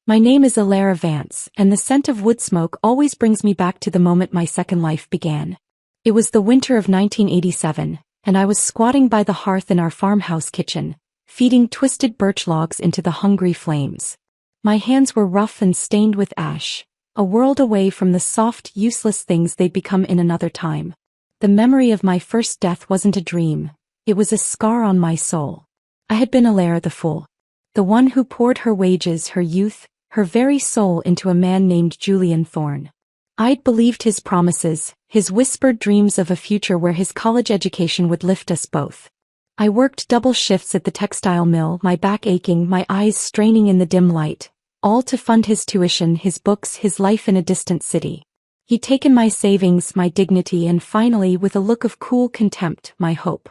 My name is Alara Vance, and the scent of wood smoke always brings me back to the moment my second life began. It was the winter of 1987, and I was squatting by the hearth in our farmhouse kitchen, feeding twisted birch logs into the hungry flames. My hands were rough and stained with ash, a world away from the soft, useless things they'd become in another time. The memory of my first death wasn't a dream, it was a scar on my soul. I had been Alara the fool. The one who poured her wages, her youth, her very soul into a man named Julian Thorne. I'd believed his promises, his whispered dreams of a future where his college education would lift us both. I worked double shifts at the textile mill, my back aching, my eyes straining in the dim light, all to fund his tuition, his books, his life in a distant city. He'd taken my savings, my dignity, and finally, with a look of cool contempt, my hope.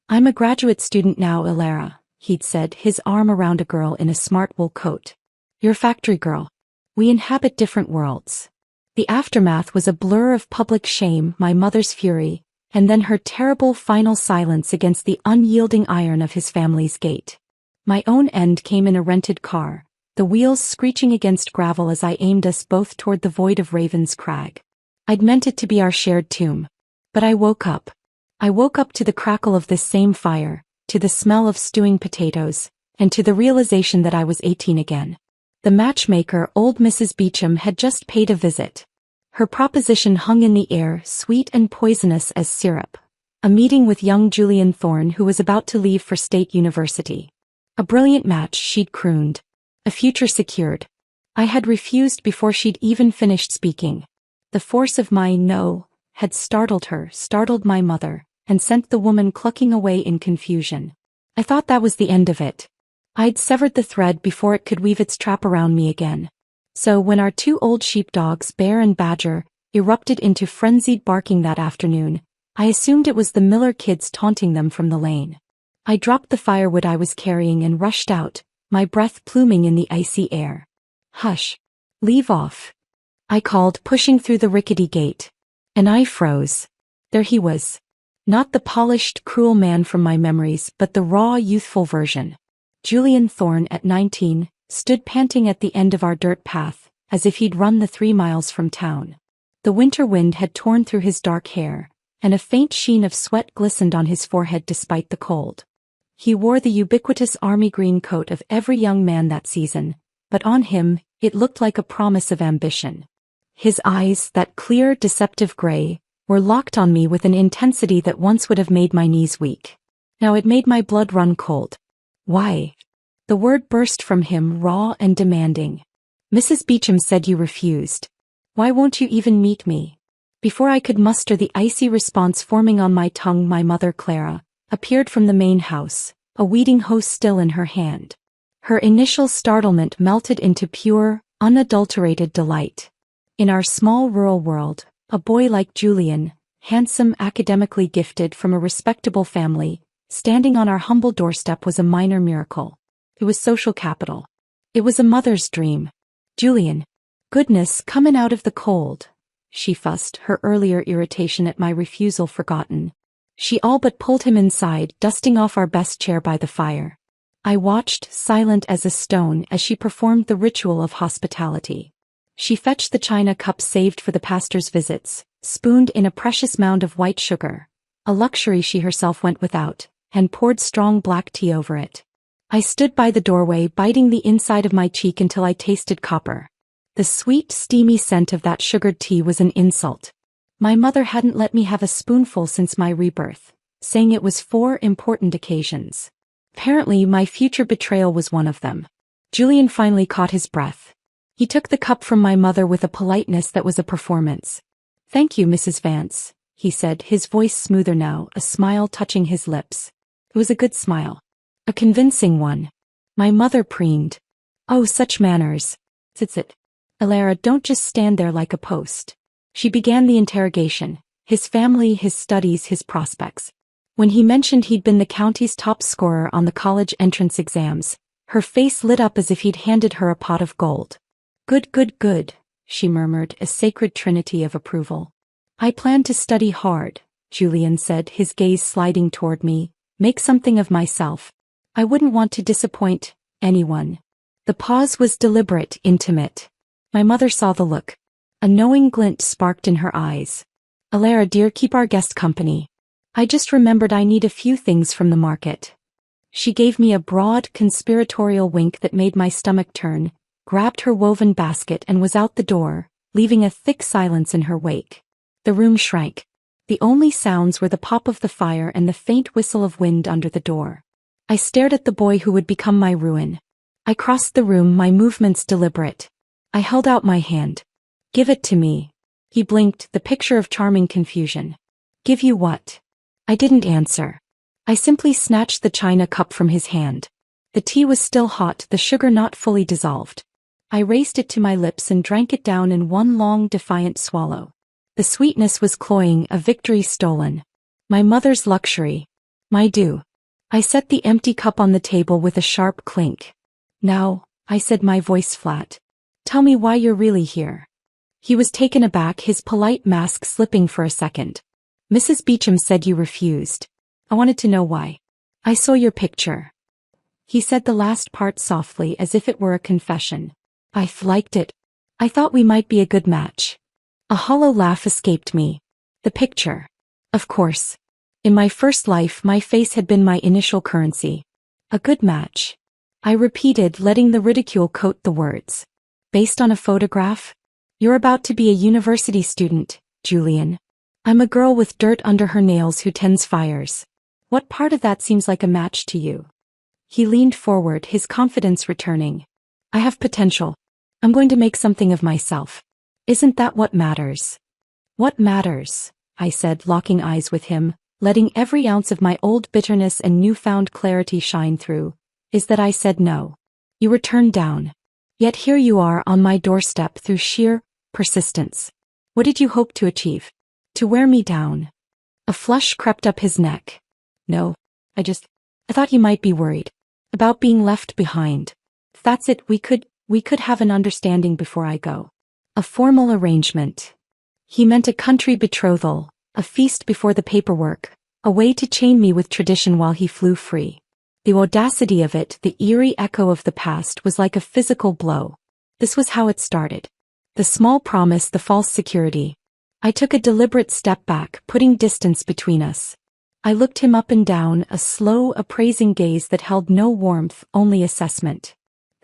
"I'm a graduate student now, Alara," he'd said, his arm around a girl in a smart wool coat. "You're a factory girl. We inhabit different worlds." The aftermath was a blur of public shame, my mother's fury, and then her terrible final silence against the unyielding iron of his family's gate. My own end came in a rented car, the wheels screeching against gravel as I aimed us both toward the void of Raven's Crag. I'd meant it to be our shared tomb. But I woke up. I woke up to the crackle of this same fire, to the smell of stewing potatoes, and to the realization that I was 18 again. The matchmaker, old Mrs. Beecham, had just paid a visit. Her proposition hung in the air, sweet and poisonous as syrup. A meeting with young Julian Thorne, who was about to leave for State University. A brilliant match, she'd crooned. A future secured. I had refused before she'd even finished speaking. The force of my no had startled her, startled my mother, and sent the woman clucking away in confusion. I thought that was the end of it. I'd severed the thread before it could weave its trap around me again. So when our two old sheepdogs, Bear and Badger, erupted into frenzied barking that afternoon, I assumed it was the Miller kids taunting them from the lane. I dropped the firewood I was carrying and rushed out, my breath pluming in the icy air. "Hush. Leave off," I called, pushing through the rickety gate. And I froze. There he was. Not the polished, cruel man from my memories, but the raw, youthful version. Julian Thorne, at 19, stood panting at the end of our dirt path, as if he'd run the 3 miles from town. The winter wind had torn through his dark hair, and a faint sheen of sweat glistened on his forehead despite the cold. He wore the ubiquitous army green coat of every young man that season, but on him, it looked like a promise of ambition. His eyes, that clear, deceptive gray, were locked on me with an intensity that once would have made my knees weak. Now it made my blood run cold. "Why?" The word burst from him, raw and demanding. "Mrs. Beecham said you refused. Why won't you even meet me?" Before I could muster the icy response forming on my tongue, my mother, Clara, appeared from the main house, a weeding hoe still in her hand. Her initial startlement melted into pure, unadulterated delight. In our small rural world, a boy like Julian, handsome, academically gifted, from a respectable family, standing on our humble doorstep was a minor miracle. It was social capital. It was a mother's dream. "Julian. Goodness, comin' out of the cold," she fussed, her earlier irritation at my refusal forgotten. She all but pulled him inside, dusting off our best chair by the fire. I watched, silent as a stone, as she performed the ritual of hospitality. She fetched the china cup saved for the pastor's visits, spooned in a precious mound of white sugar, a luxury she herself went without, and poured strong black tea over it. I stood by the doorway, biting the inside of my cheek until I tasted copper. The sweet, steamy scent of that sugared tea was an insult. My mother hadn't let me have a spoonful since my rebirth, saying it was 4 important occasions. Apparently, my future betrayal was one of them. Julian finally caught his breath. He took the cup from my mother with a politeness that was a performance. "Thank you, Mrs. Vance," he said, his voice smoother now, a smile touching his lips. It was a good smile. A convincing one. My mother preened. "Oh, such manners. Sit. Alara, don't just stand there like a post." She began the interrogation. His family, his studies, his prospects. When he mentioned he'd been the county's top scorer on the college entrance exams, her face lit up as if he'd handed her a pot of gold. Good, she murmured, a sacred trinity of approval. "I plan to study hard," Julian said, his gaze sliding toward me, "make something of myself. I wouldn't want to disappoint anyone." The pause was deliberate, intimate. My mother saw the look. A knowing glint sparked in her eyes. Alara dear, keep our guest company. I just remembered I need a few things from the market. She gave me a broad, conspiratorial wink that made my stomach turn, grabbed her woven basket and was out the door, leaving a thick silence in her wake. The room shrank. The only sounds were the pop of the fire and the faint whistle of wind under the door. I stared at the boy who would become my ruin. I crossed the room, my movements deliberate. I held out my hand. Give it to me. He blinked, the picture of charming confusion. Give you what? I didn't answer. I simply snatched the china cup from his hand. The tea was still hot, the sugar not fully dissolved. I raised it to my lips and drank it down in one long, defiant swallow. The sweetness was cloying, a victory stolen. My mother's luxury. My due. I set the empty cup on the table with a sharp clink. Now, I said, my voice flat. Tell me why you're really here. He was taken aback, his polite mask slipping for a second. Mrs. Beecham said you refused. I wanted to know why. I saw your picture. He said the last part softly as if it were a confession. I liked it. I thought we might be a good match. A hollow laugh escaped me. The picture. Of course. In my first life, my face had been my initial currency. A good match. I repeated, letting the ridicule coat the words. Based on a photograph? You're about to be a university student, Julian. I'm a girl with dirt under her nails who tends fires. What part of that seems like a match to you? He leaned forward, his confidence returning. I have potential. I'm going to make something of myself. Isn't that what matters? What matters, I said, locking eyes with him, letting every ounce of my old bitterness and newfound clarity shine through, is that I said no. You were turned down. Yet here you are on my doorstep through sheer persistence. What did you hope to achieve? To wear me down? A flush crept up his neck. No, I thought you might be worried. About being left behind. That's it, we could have an understanding before I go. A formal arrangement. He meant a country betrothal, a feast before the paperwork, a way to chain me with tradition while he flew free. The audacity of it, the eerie echo of the past, was like a physical blow. This was how it started. The small promise, the false security. I took a deliberate step back, putting distance between us. I looked him up and down, a slow, appraising gaze that held no warmth, only assessment.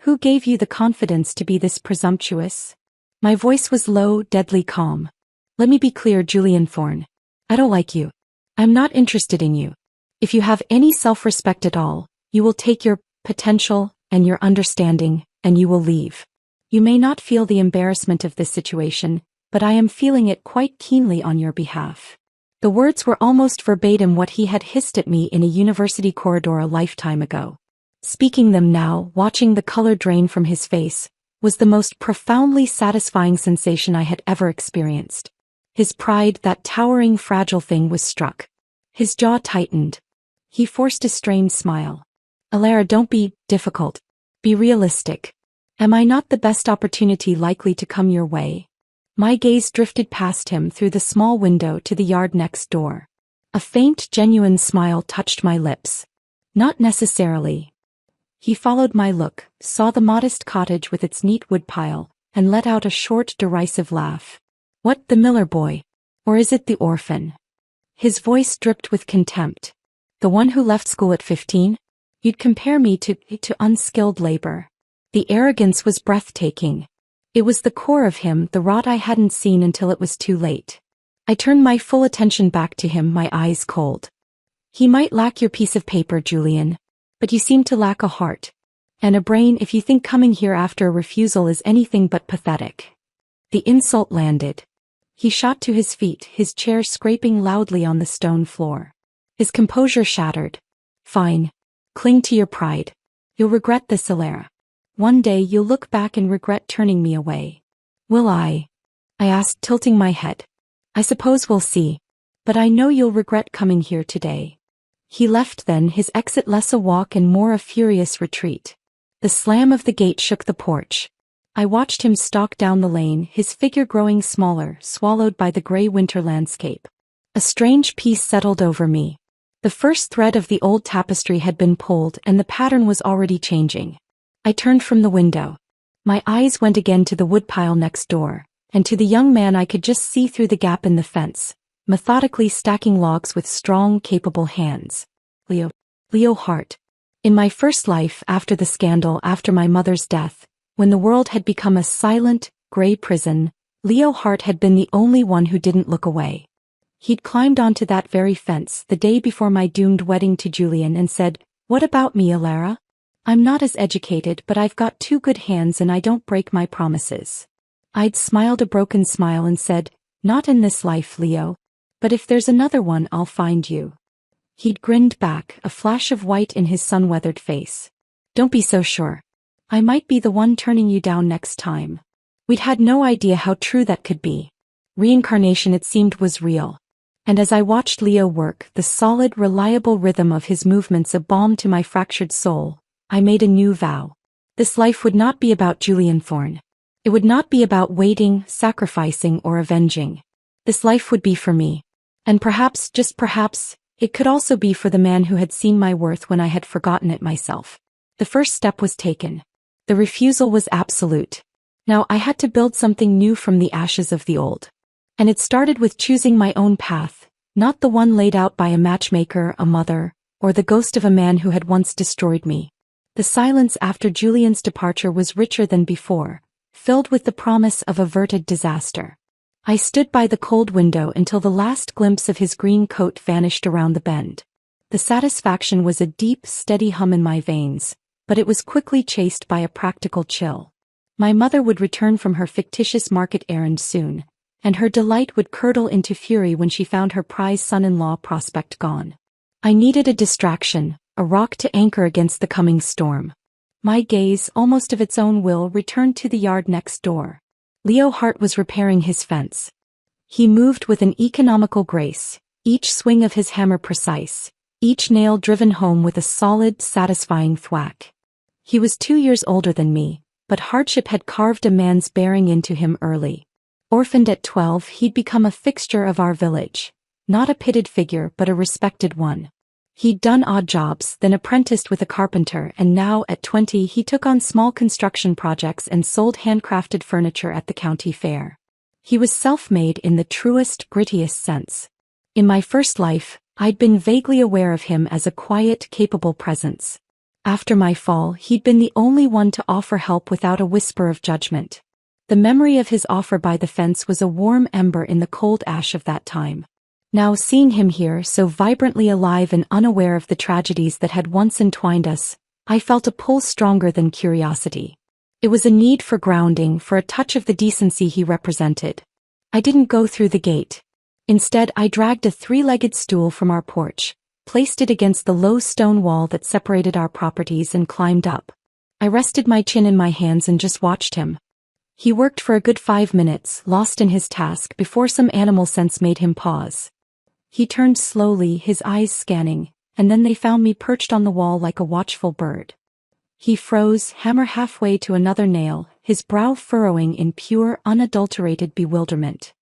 Who gave you the confidence to be this presumptuous? My voice was low, deadly calm. Let me be clear, Julian Thorne. I don't like you. I'm not interested in you. If you have any self-respect at all, you will take your potential and your understanding, and you will leave. You may not feel the embarrassment of this situation, but I am feeling it quite keenly on your behalf. The words were almost verbatim what he had hissed at me in a university corridor a lifetime ago. Speaking them now, watching the color drain from his face, was the most profoundly satisfying sensation I had ever experienced. His pride, that towering, fragile thing, was struck. His jaw tightened. He forced a strained smile. Alara, don't be difficult. Be realistic. Am I not the best opportunity likely to come your way? My gaze drifted past him through the small window to the yard next door. A faint, genuine smile touched my lips. Not necessarily. He followed my look, saw the modest cottage with its neat woodpile, and let out a short, derisive laugh. What, the Miller boy? Or is it the orphan? His voice dripped with contempt. The one who left school at 15? You'd compare me to unskilled labor. The arrogance was breathtaking. It was the core of him, the rot I hadn't seen until it was too late. I turned my full attention back to him, my eyes cold. He might lack your piece of paper, Julian, but you seem to lack a heart. And a brain if you think coming here after a refusal is anything but pathetic. The insult landed. He shot to his feet, his chair scraping loudly on the stone floor. His composure shattered. Fine. Cling to your pride. You'll regret this, Alara. One day you'll look back and regret turning me away. Will I? I asked, tilting my head. I suppose we'll see. But I know you'll regret coming here today. He left then, his exit less a walk and more a furious retreat. The slam of the gate shook the porch. I watched him stalk down the lane, his figure growing smaller, swallowed by the gray winter landscape. A strange peace settled over me. The first thread of the old tapestry had been pulled and the pattern was already changing. I turned from the window. My eyes went again to the woodpile next door, and to the young man I could just see through the gap in the fence, methodically stacking logs with strong, capable hands. Leo Hart. In my first life after the scandal after my mother's death, when the world had become a silent, gray prison, Leo Hart had been the only one who didn't look away. He'd climbed onto that very fence the day before my doomed wedding to Julian and said, "What about me, Alara? I'm not as educated, but I've got 2 good hands and I don't break my promises." I'd smiled a broken smile and said, "Not in this life, Leo. But if there's another one, I'll find you." He'd grinned back, a flash of white in his sun-weathered face. "Don't be so sure. I might be the one turning you down next time." We'd had no idea how true that could be. Reincarnation, it seemed, was real. And as I watched Leo work, the solid, reliable rhythm of his movements a balm to my fractured soul, I made a new vow. This life would not be about Julian Thorne. It would not be about waiting, sacrificing, or avenging. This life would be for me. And perhaps, just perhaps, it could also be for the man who had seen my worth when I had forgotten it myself. The first step was taken. The refusal was absolute. Now I had to build something new from the ashes of the old. And it started with choosing my own path, not the one laid out by a matchmaker, a mother, or the ghost of a man who had once destroyed me. The silence after Julian's departure was richer than before, filled with the promise of averted disaster. I stood by the cold window until the last glimpse of his green coat vanished around the bend. The satisfaction was a deep, steady hum in my veins, but it was quickly chased by a practical chill. My mother would return from her fictitious market errand soon, and her delight would curdle into fury when she found her prize son-in-law prospect gone. I needed a distraction, a rock to anchor against the coming storm. My gaze, almost of its own will, returned to the yard next door. Leo Hart was repairing his fence. He moved with an economical grace, each swing of his hammer precise, each nail driven home with a solid, satisfying thwack. He was 2 years older than me, but hardship had carved a man's bearing into him early. Orphaned at 12, he'd become a fixture of our village. Not a pitted figure, but a respected one. He'd done odd jobs, then apprenticed with a carpenter, and now, at 20, he took on small construction projects and sold handcrafted furniture at the county fair. He was self-made in the truest, grittiest sense. In my first life, I'd been vaguely aware of him as a quiet, capable presence. After my fall, he'd been the only one to offer help without a whisper of judgment. The memory of his offer by the fence was a warm ember in the cold ash of that time. Now, seeing him here, so vibrantly alive and unaware of the tragedies that had once entwined us, I felt a pull stronger than curiosity. It was a need for grounding, for a touch of the decency he represented. I didn't go through the gate. Instead, I dragged a 3-legged stool from our porch, placed it against the low stone wall that separated our properties, and climbed up. I rested my chin in my hands and just watched him. He worked for a good 5 minutes, lost in his task, before some animal sense made him pause. He turned slowly, his eyes scanning, and then they found me perched on the wall like a watchful bird. He froze, hammer halfway to another nail, his brow furrowing in pure, unadulterated bewilderment.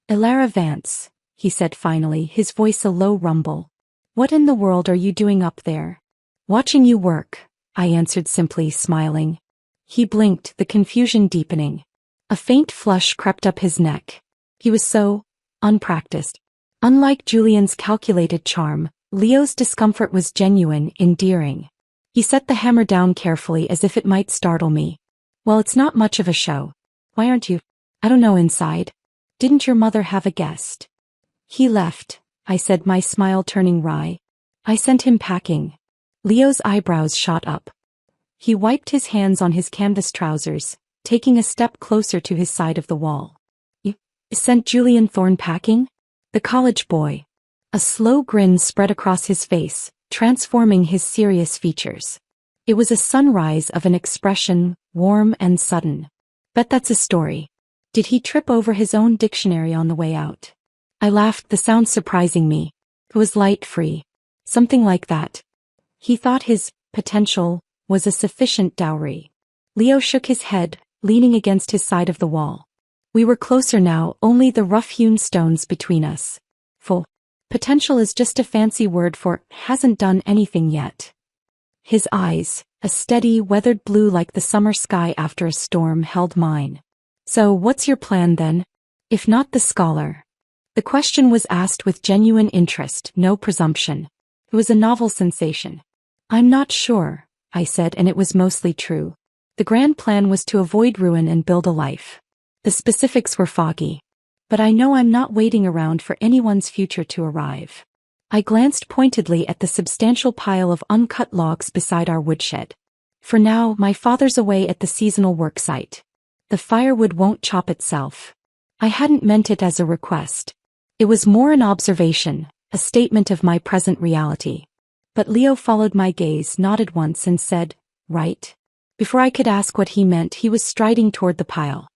"Elara Vance," he said finally, his voice a low rumble. "What in the world are you doing up there?" "Watching you work," I answered simply, smiling. He blinked, the confusion deepening. A faint flush crept up his neck. He was so unpracticed. Unlike Julian's calculated charm, Leo's discomfort was genuine, endearing. He set the hammer down carefully as if it might startle me. "Well, it's not much of a show. Why aren't you?" "I don't know inside. Didn't your mother have a guest?" "He left," I said, my smile turning wry. "I sent him packing." Leo's eyebrows shot up. He wiped his hands on his canvas trousers, taking a step closer to his side of the wall. "You sent Julian Thorne packing?" The college boy. A slow grin spread across his face, transforming his serious features. It was a sunrise of an expression, warm and sudden. "Bet that's a story. Did he trip over his own dictionary on the way out?" I laughed, the sound surprising me. It was light-free. Something like that. He thought his potential was a sufficient dowry. Leo shook his head, leaning against his side of the wall. We were closer now, only the rough-hewn stones between us. Full potential is just a fancy word for hasn't done anything yet. His eyes, A steady, weathered blue like the summer sky after a storm held mine. So what's your plan then? If not the scholar? The question was asked with genuine interest, no presumption. It was a novel sensation. I'm not sure, I said, and it was mostly true. The grand plan was to avoid ruin and build a life. The specifics were foggy. But I know I'm not waiting around for anyone's future to arrive. I glanced pointedly at the substantial pile of uncut logs beside our woodshed. For now, my father's away at the seasonal work site. The firewood won't chop itself. I hadn't meant it as a request. It was more an observation, a statement of my present reality. But Leo followed my gaze, nodded once and said, "Right." Before I could ask what he meant, he was striding toward the pile.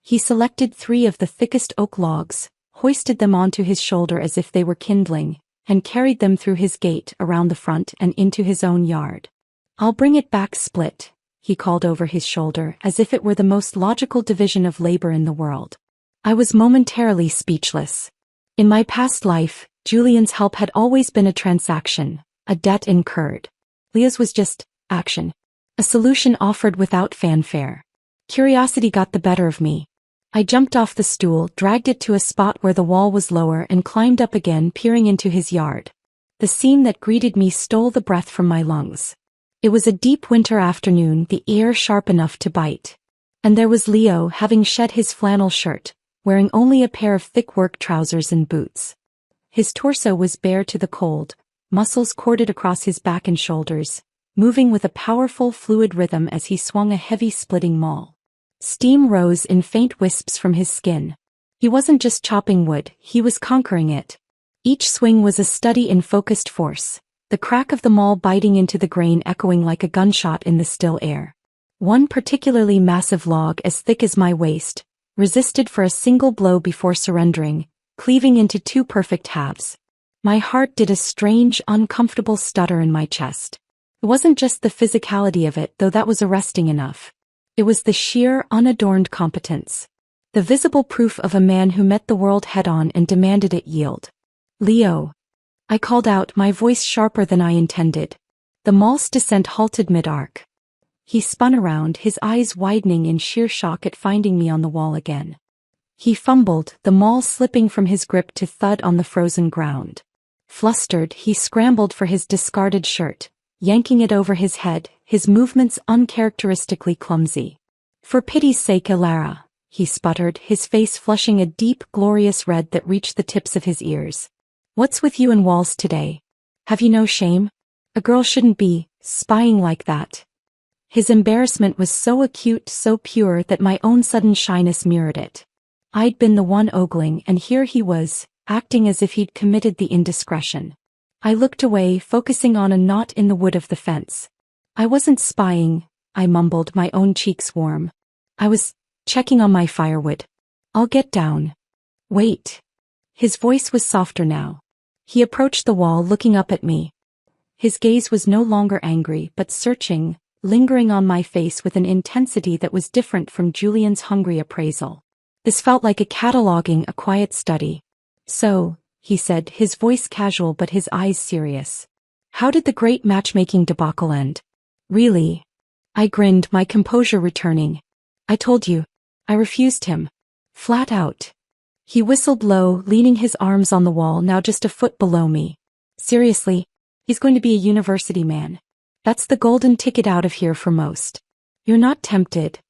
He selected 3 of the thickest oak logs, hoisted them onto his shoulder as if they were kindling, and carried them through his gate, around the front and into his own yard. "I'll bring it back split," he called over his shoulder, as if it were the most logical division of labor in the world. I was momentarily speechless. In my past life, Julian's help had always been a transaction, a debt incurred. Leo's was just action. A solution offered without fanfare. Curiosity got the better of me. I jumped off the stool, dragged it to a spot where the wall was lower and climbed up again, peering into his yard. The scene that greeted me stole the breath from my lungs. It was a deep winter afternoon, the air sharp enough to bite. And there was Leo, having shed his flannel shirt, wearing only a pair of thick work trousers and boots. His torso was bare to the cold, muscles corded across his back and shoulders, moving with a powerful fluid rhythm as he swung a heavy splitting maul. Steam rose in faint wisps from his skin. He wasn't just chopping wood, he was conquering it. Each swing was a study in focused force, the crack of the maul biting into the grain echoing like a gunshot in the still air. One particularly massive log, as thick as my waist, resisted for a single blow before surrendering, cleaving into 2 perfect halves. My heart did a strange, uncomfortable stutter in my chest. It wasn't just the physicality of it, though that was arresting enough. It was the sheer, unadorned competence. The visible proof of a man who met the world head-on and demanded it yield. "Leo," I called out, my voice sharper than I intended. The maul's descent halted mid-arc. He spun around, his eyes widening in sheer shock at finding me on the wall again. He fumbled, the maul slipping from his grip to thud on the frozen ground. Flustered, he scrambled for his discarded shirt, yanking it over his head, his movements uncharacteristically clumsy. "For pity's sake, Ilara," he sputtered, his face flushing a deep, glorious red that reached the tips of his ears. "What's with you and walls today? Have you no shame? A girl shouldn't be spying like that." His embarrassment was so acute, so pure, that my own sudden shyness mirrored it. I'd been the one ogling, and here he was, acting as if he'd committed the indiscretion. I looked away, focusing on a knot in the wood of the fence. "I wasn't spying," I mumbled, my own cheeks warm. "I was checking on my firewood. I'll get down." "Wait." His voice was softer now. He approached the wall, looking up at me. His gaze was no longer angry, but searching, lingering on my face with an intensity that was different from Julian's hungry appraisal. This felt like a cataloging, a quiet study. "So," he said, his voice casual but his eyes serious. "How did the great matchmaking debacle end?" "Really?" I grinned, my composure returning. "I told you. I refused him. Flat out." He whistled low, leaning his arms on the wall, now just a foot below me. "Seriously, he's going to be a university man. That's the golden ticket out of here for most. You're not tempted?"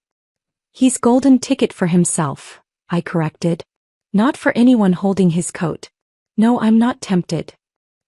"He's golden ticket for himself," I corrected. "Not for anyone holding his coat. No, I'm not tempted."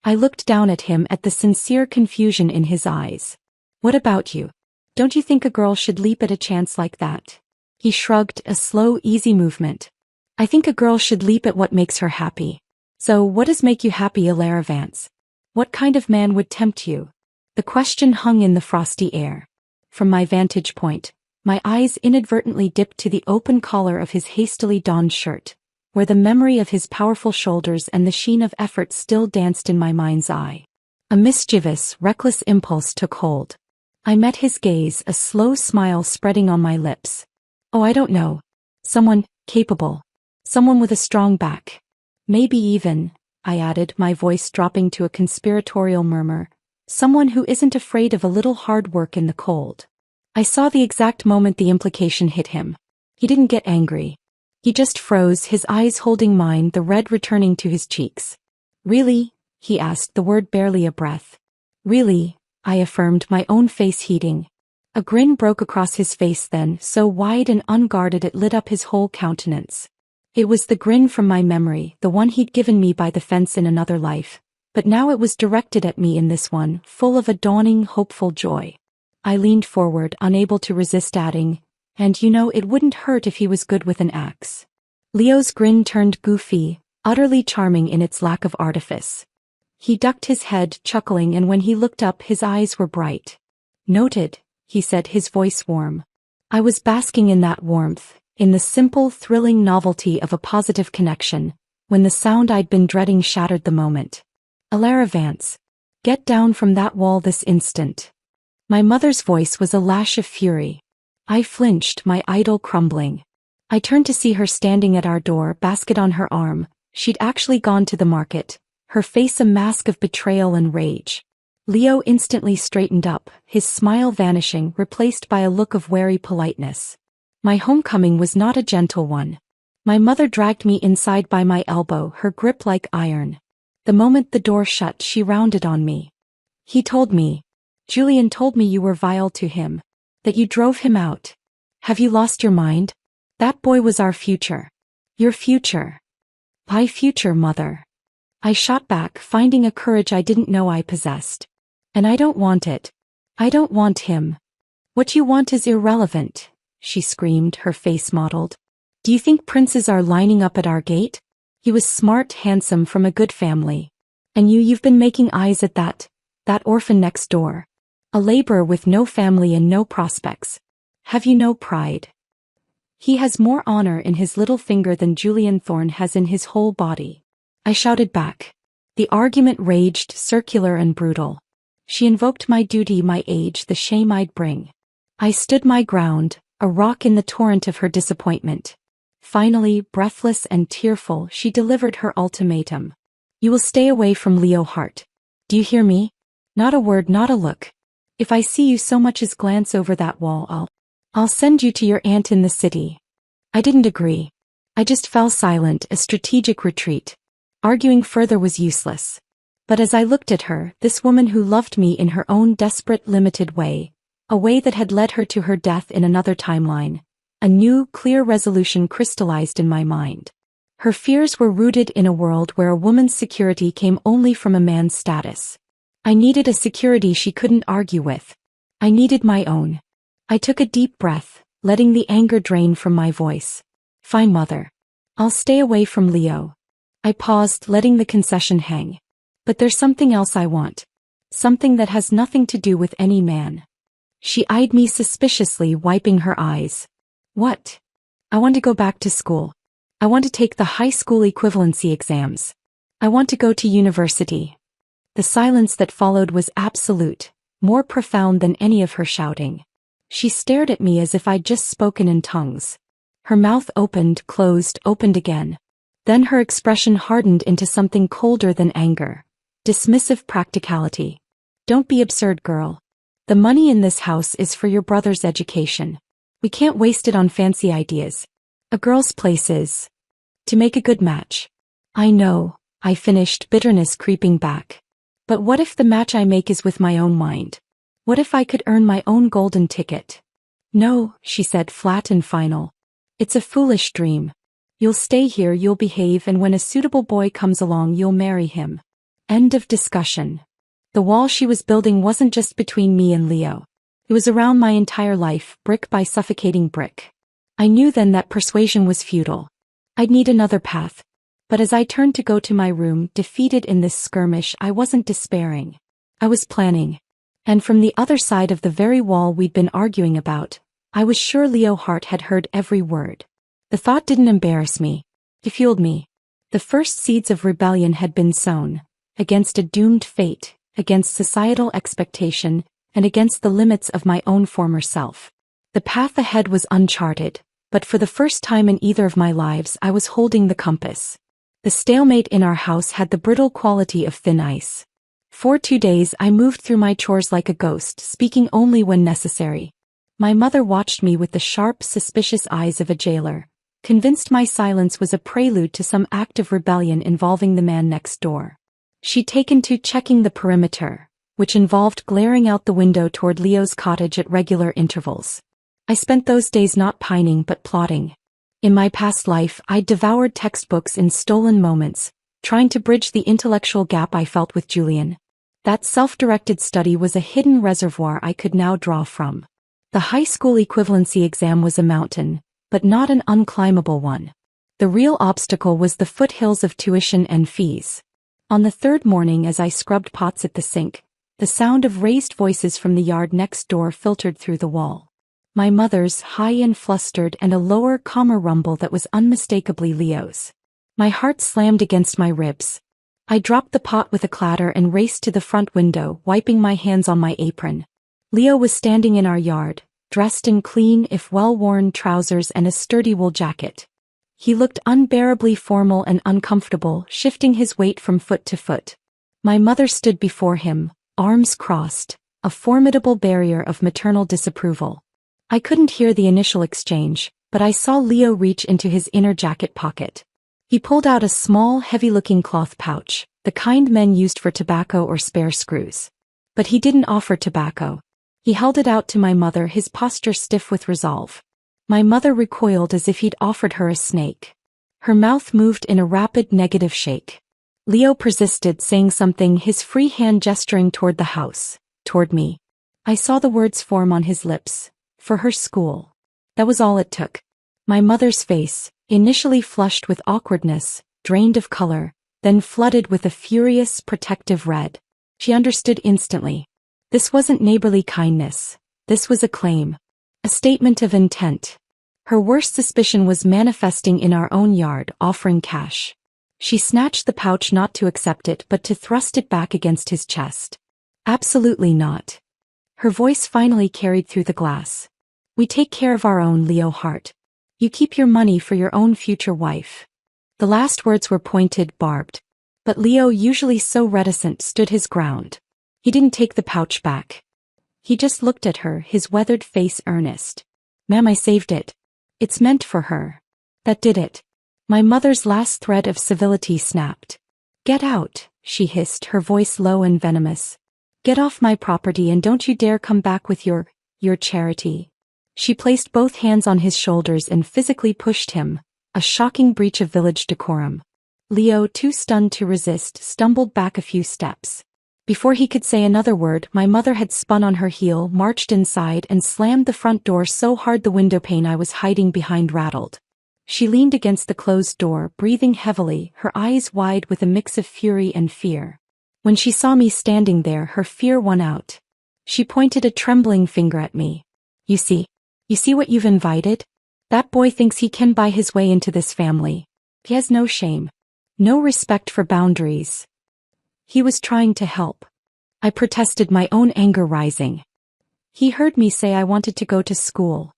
I looked down at him, at the sincere confusion in his eyes. "What about you? Don't you think a girl should leap at a chance like that?" He shrugged, a slow, easy movement. "I think a girl should leap at what makes her happy. So what does make you happy, Ilara Vance? What kind of man would tempt you?" The question hung in the frosty air. From my vantage point, my eyes inadvertently dipped to the open collar of his hastily donned shirt, where the memory of his powerful shoulders and the sheen of effort still danced in my mind's eye. A mischievous, reckless impulse took hold. I met his gaze, a slow smile spreading on my lips. "Oh, I don't know. Someone capable. Someone with a strong back. Maybe even," I added, my voice dropping to a conspiratorial murmur, Someone who isn't afraid of a little hard work in the cold. I saw the exact moment the implication hit him. He didn't get angry. He just froze, his eyes holding mine, the red returning to his cheeks. Really? He asked, the word barely a breath. Really? I affirmed, my own face heating. A grin broke across his face then, so wide and unguarded it lit up his whole countenance. It was the grin from my memory, the one he'd given me by the fence in another life. But now it was directed at me in this one, full of a dawning, hopeful joy. I leaned forward, unable to resist, adding, "And you know, it wouldn't hurt if he was good with an axe." Leo's grin turned goofy, utterly charming in its lack of artifice. He ducked his head, chuckling, and when he looked up his eyes were bright. "Noted," he said, his voice warm. I was basking in that warmth, in the simple, thrilling novelty of a positive connection, when the sound I'd been dreading shattered the moment. "Alara Vance, get down from that wall this instant." My mother's voice was a lash of fury. I flinched, my idol crumbling. I turned to see her standing at our door, basket on her arm. She'd actually gone to the market, her face a mask of betrayal and rage. Leo instantly straightened up, his smile vanishing, replaced by a look of wary politeness. My homecoming was not a gentle one. My mother dragged me inside by my elbow, her grip like iron. The moment the door shut, she rounded on me. "He told me. Julian told me you were vile to him. That you drove him out. Have you lost your mind? That boy was our future. Your future." "My future, mother." I shot back, finding a courage I didn't know I possessed. "And I don't want it. I don't want him." "What you want is irrelevant," she screamed, her face mottled. "Do you think princes are lining up at our gate? He was smart, handsome, from a good family. And you've been making eyes at that orphan next door. A laborer with no family and no prospects. Have you no pride? He has more honor in his little finger than Julian Thorne has in his whole body." I shouted back. The argument raged, circular and brutal. She invoked my duty, my age, the shame I'd bring. I stood my ground, a rock in the torrent of her disappointment. Finally, breathless and tearful, she delivered her ultimatum. "You will stay away from Leo Hart. Do you hear me? Not a word, not a look. If I see you so much as glance over that wall, I'll send you to your aunt in the city." I didn't agree. I just fell silent, a strategic retreat. Arguing further was useless. But as I looked at her, this woman who loved me in her own desperate, limited way, a way that had led her to her death in another timeline, a new, clear resolution crystallized in my mind. Her fears were rooted in a world where a woman's security came only from a man's status. I needed a security she couldn't argue with. I needed my own. I took a deep breath, letting the anger drain from my voice. "Fine, mother. I'll stay away from Leo." I paused, letting the concession hang. "But there's something else I want. Something that has nothing to do with any man." She eyed me suspiciously, wiping her eyes. "What?" "I want to go back to school. I want to take the high school equivalency exams. I want to go to university." The silence that followed was absolute, more profound than any of her shouting. She stared at me as if I'd just spoken in tongues. Her mouth opened, closed, opened again. Then her expression hardened into something colder than anger. Dismissive practicality. "Don't be absurd, girl. The money in this house is for your brother's education. We can't waste it on fancy ideas. A girl's place is to make a good match." "I know," I finished, bitterness creeping back. "But what if the match I make is with my own mind? What if I could earn my own golden ticket?" "No," she said, flat and final. "It's a foolish dream. You'll stay here, you'll behave, and when a suitable boy comes along you'll marry him. End of discussion." The wall she was building wasn't just between me and Leo. It was around my entire life, brick by suffocating brick. I knew then that persuasion was futile. I'd need another path. But as I turned to go to my room, defeated in this skirmish, I wasn't despairing. I was planning. And from the other side of the very wall we'd been arguing about, I was sure Leo Hart had heard every word. The thought didn't embarrass me. It fueled me. The first seeds of rebellion had been sown, against a doomed fate, against societal expectation, and against the limits of my own former self. The path ahead was uncharted, but for the first time in either of my lives I was holding the compass. The stalemate in our house had the brittle quality of thin ice. For 2 days I moved through my chores like a ghost, speaking only when necessary. My mother watched me with the sharp, suspicious eyes of a jailer, convinced my silence was a prelude to some act of rebellion involving the man next door. She'd taken to checking the perimeter, which involved glaring out the window toward Leo's cottage at regular intervals. I spent those days not pining but plotting. In my past life, I'd devoured textbooks in stolen moments, trying to bridge the intellectual gap I felt with Julian. That self-directed study was a hidden reservoir I could now draw from. The high school equivalency exam was a mountain, but not an unclimbable one. The real obstacle was the foothills of tuition and fees. On the third morning, as I scrubbed pots at the sink, the sound of raised voices from the yard next door filtered through the wall. My mother's, high and flustered, and a lower, calmer rumble that was unmistakably Leo's. My heart slammed against my ribs. I dropped the pot with a clatter and raced to the front window, wiping my hands on my apron. Leo was standing in our yard, dressed in clean if well-worn trousers and a sturdy wool jacket. He looked unbearably formal and uncomfortable, shifting his weight from foot to foot. My mother stood before him, arms crossed, a formidable barrier of maternal disapproval. I couldn't hear the initial exchange, but I saw Leo reach into his inner jacket pocket. He pulled out a small, heavy-looking cloth pouch, the kind men used for tobacco or spare screws. But he didn't offer tobacco. He held it out to my mother, his posture stiff with resolve. My mother recoiled as if he'd offered her a snake. Her mouth moved in a rapid negative shake. Leo persisted, saying something, his free hand gesturing toward the house, toward me. I saw the words form on his lips. For her school. That was all it took. My mother's face, initially flushed with awkwardness, drained of color, then flooded with a furious, protective red. She understood instantly. This wasn't neighborly kindness. This was a claim. A statement of intent. Her worst suspicion was manifesting in our own yard, offering cash. She snatched the pouch, not to accept it but to thrust it back against his chest. Absolutely not. Her voice finally carried through the glass. We take care of our own, Leo Hart. You keep your money for your own future wife. The last words were pointed, barbed. But Leo, usually so reticent, stood his ground. He didn't take the pouch back. He just looked at her, his weathered face earnest. Ma'am, I saved it. It's meant for her. That did it. My mother's last thread of civility snapped. Get out, she hissed, her voice low and venomous. Get off my property and don't you dare come back with your charity. She placed both hands on his shoulders and physically pushed him, a shocking breach of village decorum. Leo, too stunned to resist, stumbled back a few steps. Before he could say another word, my mother had spun on her heel, marched inside, and slammed the front door so hard the window pane I was hiding behind rattled. She leaned against the closed door, breathing heavily, her eyes wide with a mix of fury and fear. When she saw me standing there, her fear won out. She pointed a trembling finger at me. You see what you've invited? That boy thinks he can buy his way into this family. He has no shame. No respect for boundaries. He was trying to help. I protested, my own anger rising. He heard me say I wanted to go to school.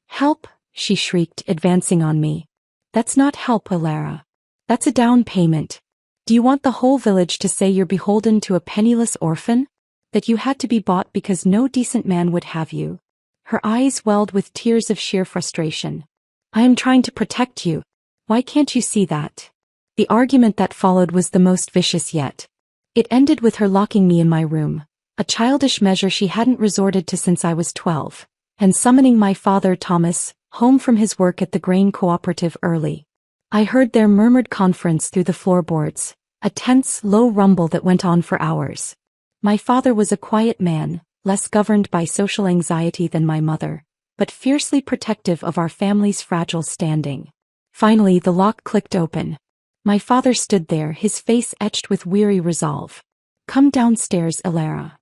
Help, she shrieked, advancing on me. That's not help, Alara. That's a down payment. Do you want the whole village to say you're beholden to a penniless orphan? That you had to be bought because no decent man would have you? Her eyes welled with tears of sheer frustration. I am trying to protect you. Why can't you see that? The argument that followed was the most vicious yet. It ended with her locking me in my room, a childish measure she hadn't resorted to since I was 12, and summoning my father Thomas, home from his work at the grain cooperative early. I heard their murmured conference through the floorboards, a tense, low rumble that went on for hours. My father was a quiet man, less governed by social anxiety than my mother, but fiercely protective of our family's fragile standing. Finally, the lock clicked open. My father stood there, his face etched with weary resolve. Come downstairs, Alara.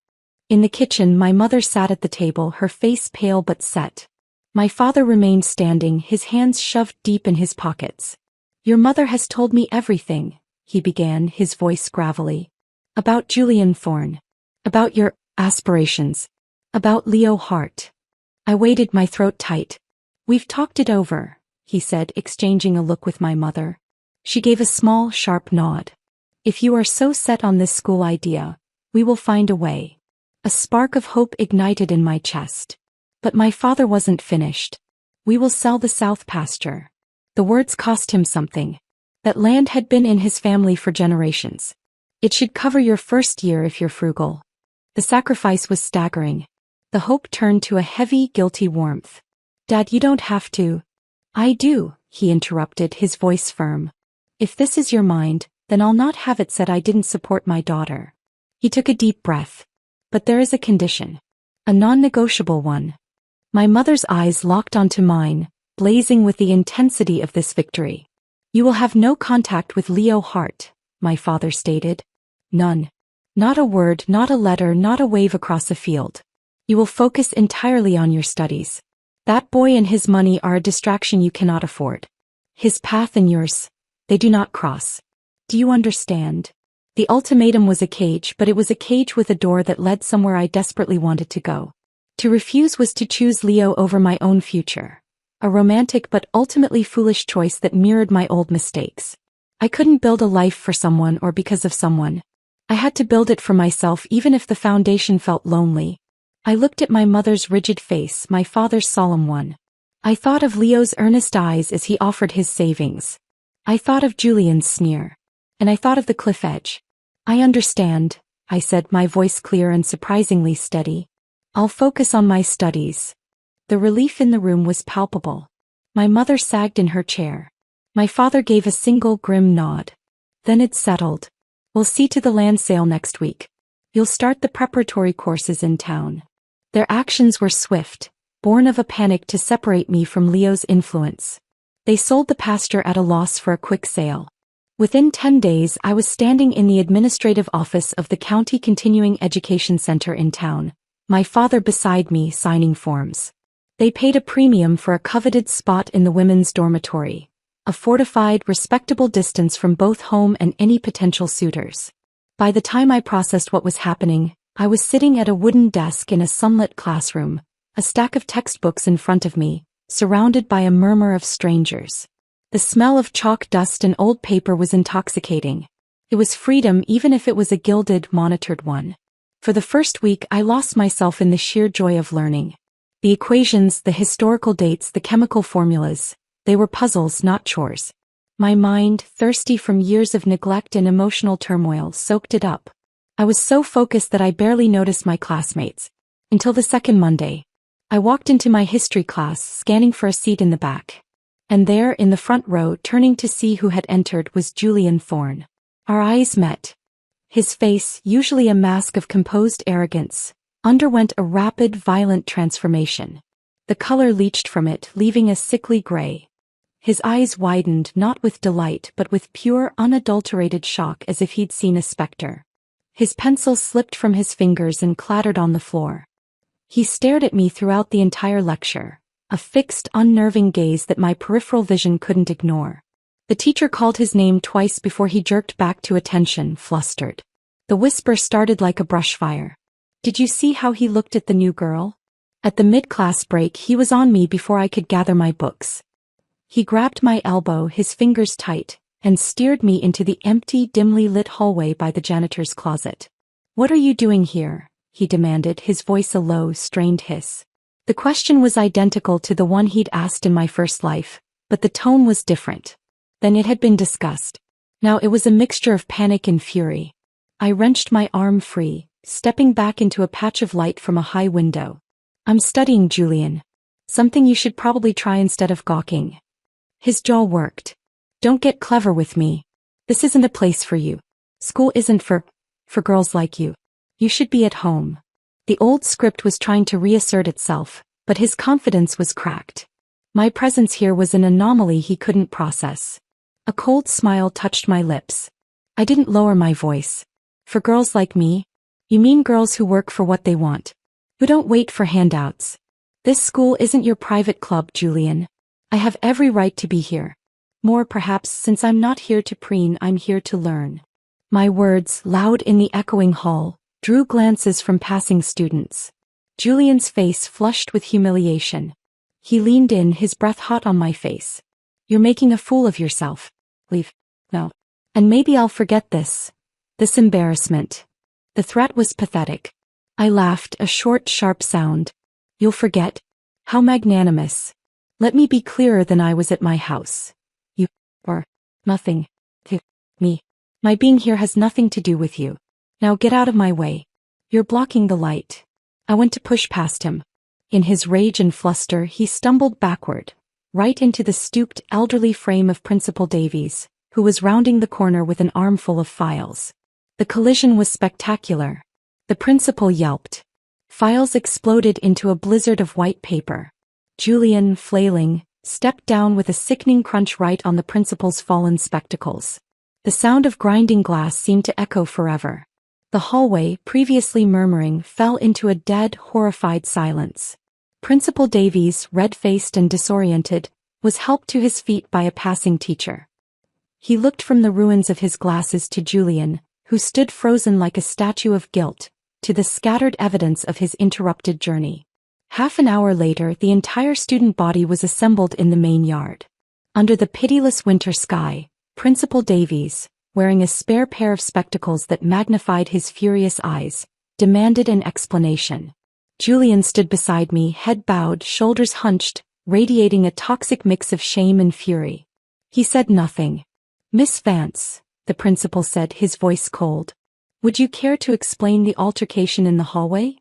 In the kitchen, my mother sat at the table, her face pale but set. My father remained standing, his hands shoved deep in his pockets. Your mother has told me everything, he began, his voice gravelly. About Julian Thorne. About your aspirations. About Leo Hart. I weighted my throat tight. We've talked it over, he said, exchanging a look with my mother. She gave a small, sharp nod. If you are so set on this school idea, We will find a way. A spark of hope ignited in my chest. But my father wasn't finished. We will sell the south pasture. The words cost him something. That land had been in his family for generations. It should cover your first year if you're frugal. The sacrifice was staggering. The hope turned to a heavy, guilty warmth. Dad, you don't have to. I do, he interrupted, his voice firm. If this is your mind, then I'll not have it said I didn't support my daughter. He took a deep breath. But there is a condition. A non-negotiable one. My mother's eyes locked onto mine, blazing with the intensity of this victory. You will have no contact with Leo Hart, my father stated. None. Not a word, not a letter, not a wave across a field. You will focus entirely on your studies. That boy and his money are a distraction you cannot afford. His path and yours, they do not cross. Do you understand? The ultimatum was a cage, but it was a cage with a door that led somewhere I desperately wanted to go. To refuse was to choose Leo over my own future. A romantic but ultimately foolish choice that mirrored my old mistakes. I couldn't build a life for someone or because of someone. I had to build it for myself even if the foundation felt lonely. I looked at my mother's rigid face, my father's solemn one. I thought of Leo's earnest eyes as he offered his savings. I thought of Julian's sneer. And I thought of the cliff edge. I understand, I said, my voice clear and surprisingly steady. I'll focus on my studies. The relief in the room was palpable. My mother sagged in her chair. My father gave a single grim nod. Then it settled. We'll see to the land sale next week. You'll start the preparatory courses in town. Their actions were swift, born of a panic to separate me from Leo's influence. They sold the pasture at a loss for a quick sale. Within 10 days I was standing in the administrative office of the County Continuing Education Center in town, my father beside me signing forms. They paid a premium for a coveted spot in the women's dormitory, a fortified, respectable distance from both home and any potential suitors. By the time I processed what was happening, I was sitting at a wooden desk in a sunlit classroom, a stack of textbooks in front of me, surrounded by a murmur of strangers. The smell of chalk dust and old paper was intoxicating. It was freedom even if it was a gilded, monitored one. For the first week I lost myself in the sheer joy of learning. The equations, the historical dates, the chemical formulas, they were puzzles, not chores. My mind, thirsty from years of neglect and emotional turmoil, soaked it up. I was so focused that I barely noticed my classmates. Until the second Monday. I walked into my history class, scanning for a seat in the back. And there, in the front row, turning to see who had entered, was Julian Thorne. Our eyes met. His face, usually a mask of composed arrogance, underwent a rapid, violent transformation. The color leached from it, leaving a sickly gray. His eyes widened, not with delight but with pure, unadulterated shock, as if he'd seen a specter. His pencil slipped from his fingers and clattered on the floor. He stared at me throughout the entire lecture, a fixed, unnerving gaze that my peripheral vision couldn't ignore. The teacher called his name twice before he jerked back to attention, flustered. The whisper started like a brush fire. Did you see how he looked at the new girl? At the mid-class break he was on me before I could gather my books. He grabbed my elbow, his fingers tight, and steered me into the empty, dimly lit hallway by the janitor's closet. What are you doing here? He demanded, his voice a low, strained hiss. The question was identical to the one he'd asked in my first life, but the tone was different. Then it had been discussed. Now it was a mixture of panic and fury. I wrenched my arm free, stepping back into a patch of light from a high window. I'm studying, Julian. Something you should probably try instead of gawking. His jaw worked. Don't get clever with me. This isn't a place for you. School isn't for girls like you. You should be at home. The old script was trying to reassert itself, but his confidence was cracked. My presence here was an anomaly he couldn't process. A cold smile touched my lips. I didn't lower my voice. For girls like me? You mean girls who work for what they want? Who don't wait for handouts? This school isn't your private club, Julian. I have every right to be here. More perhaps, since I'm not here to preen, I'm here to learn. My words, loud in the echoing hall, drew glances from passing students. Julian's face flushed with humiliation. He leaned in, his breath hot on my face. You're making a fool of yourself. Leave. No. And maybe I'll forget this embarrassment. The threat was pathetic. I laughed, a short, sharp sound. You'll forget? How magnanimous. Let me be clearer than I was at my house. You were nothing to me. My being here has nothing to do with you. Now get out of my way. You're blocking the light. I went to push past him. In his rage and fluster, he stumbled backward, right into the stooped, elderly frame of Principal Davies, who was rounding the corner with an armful of files. The collision was spectacular. The principal yelped. Files exploded into a blizzard of white paper. Julian, flailing, stepped down with a sickening crunch right on the principal's fallen spectacles. The sound of grinding glass seemed to echo forever. The hallway, previously murmuring, fell into a dead, horrified silence. Principal Davies, red-faced and disoriented, was helped to his feet by a passing teacher. He looked from the ruins of his glasses to Julian, who stood frozen like a statue of guilt, to the scattered evidence of his interrupted journey. Half an hour later, the entire student body was assembled in the main yard. Under the pitiless winter sky, Principal Davies, wearing a spare pair of spectacles that magnified his furious eyes, demanded an explanation. Julian stood beside me, head bowed, shoulders hunched, radiating a toxic mix of shame and fury. He said nothing. "Miss Vance," the principal said, his voice cold. "Would you care to explain the altercation in the hallway?"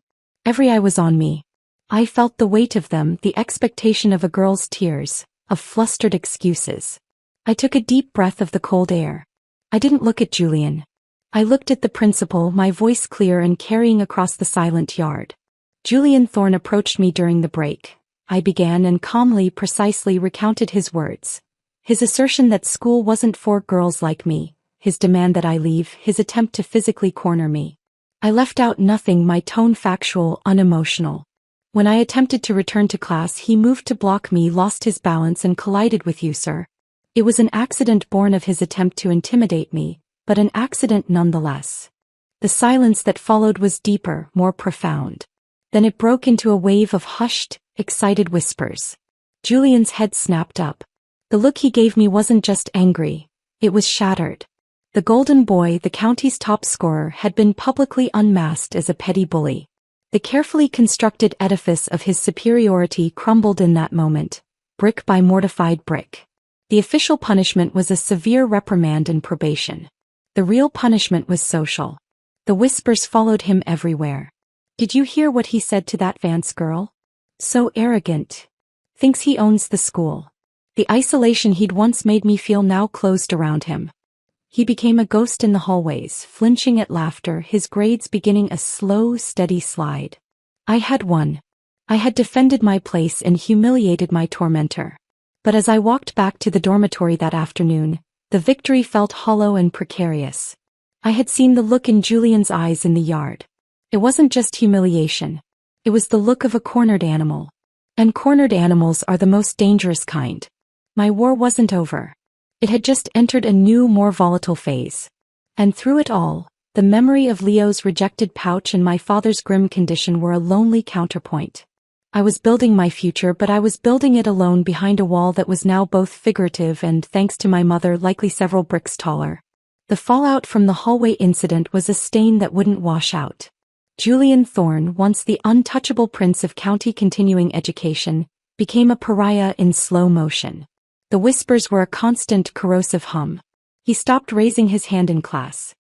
Every eye was on me. I felt the weight of them, the expectation of a girl's tears, of flustered excuses. I took a deep breath of the cold air. I didn't look at Julian. I looked at the principal, my voice clear and carrying across the silent yard. Julian Thorne approached me during the break. I began and calmly, precisely recounted his words. His assertion that school wasn't for girls like me, his demand that I leave, his attempt to physically corner me. I left out nothing, my tone factual, unemotional. When I attempted to return to class, he moved to block me, lost his balance and collided with you, sir. It was an accident born of his attempt to intimidate me, but an accident nonetheless. The silence that followed was deeper, more profound. Then it broke into a wave of hushed, excited whispers. Julian's head snapped up. The look he gave me wasn't just angry, it was shattered. The golden boy, the county's top scorer, had been publicly unmasked as a petty bully. The carefully constructed edifice of his superiority crumbled in that moment, brick by mortified brick. The official punishment was a severe reprimand and probation. The real punishment was social. The whispers followed him everywhere. "Did you hear what he said to that Vance girl? So arrogant. Thinks he owns the school." The isolation he'd once made me feel now closed around him. He became a ghost in the hallways, flinching at laughter, his grades beginning a slow, steady slide. I had won. I had defended my place and humiliated my tormentor. But as I walked back to the dormitory that afternoon, the victory felt hollow and precarious. I had seen the look in Julian's eyes in the yard. It wasn't just humiliation. It was the look of a cornered animal. And cornered animals are the most dangerous kind. My war wasn't over. It had just entered a new, more volatile phase. And through it all, the memory of Leo's rejected pouch and my father's grim condition were a lonely counterpoint. I was building my future, but I was building it alone behind a wall that was now both figurative and, thanks to my mother, likely several bricks taller. The fallout from the hallway incident was a stain that wouldn't wash out. Julian Thorne, once the untouchable prince of county continuing education, became a pariah in slow motion. The whispers were a constant, corrosive hum. He stopped raising his hand in class.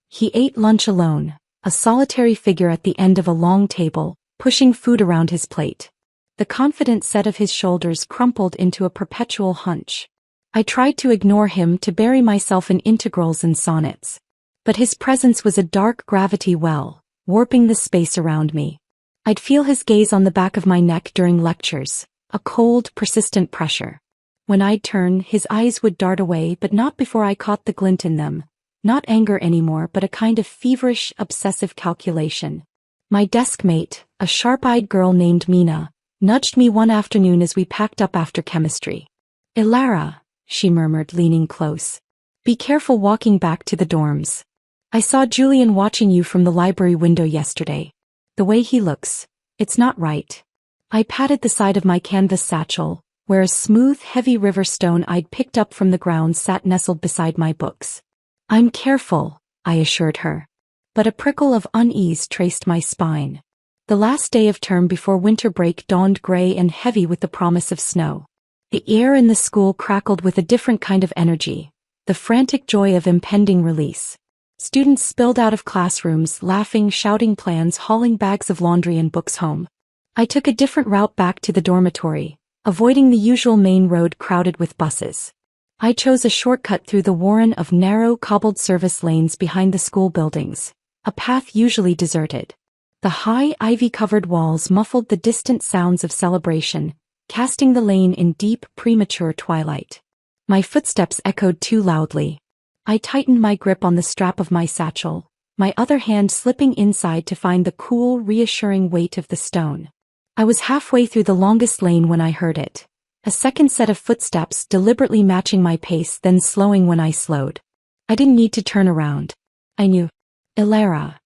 He ate lunch alone, a solitary figure at the end of a long table, pushing food around his plate. The confident set of his shoulders crumpled into a perpetual hunch. I tried to ignore him, to bury myself in integrals and sonnets. But his presence was a dark gravity well, warping the space around me. I'd feel his gaze on the back of my neck during lectures, a cold, persistent pressure. When I'd turn, his eyes would dart away, but not before I caught the glint in them. Not anger anymore, but a kind of feverish, obsessive calculation. My desk mate, a sharp-eyed girl named Mina, nudged me one afternoon as we packed up after chemistry. "Ilara," she murmured, leaning close. "Be careful walking back to the dorms. I saw Julian watching you from the library window yesterday. The way he looks, it's not right." I patted the side of my canvas satchel, where a smooth, heavy river stone I'd picked up from the ground sat nestled beside my books. "I'm careful," I assured her. but a prickle of unease traced my spine. The last day of term before winter break dawned gray and heavy with the promise of snow. The air in the school crackled with a different kind of energy, the frantic joy of impending release. Students spilled out of classrooms, laughing, shouting plans, hauling bags of laundry and books home. I took a different route back to the dormitory, avoiding the usual main road crowded with buses. I chose a shortcut through the warren of narrow, cobbled service lanes behind the school buildings, a path usually deserted. The high, ivy-covered walls muffled the distant sounds of celebration, casting the lane in deep, premature twilight. My footsteps echoed too loudly. I tightened my grip on the strap of my satchel, my other hand slipping inside to find the cool, reassuring weight of the stone. I was halfway through the longest lane when I heard it. A second set of footsteps deliberately matching my pace, then slowing when I slowed. I didn't need to turn around. I knew. Ilara.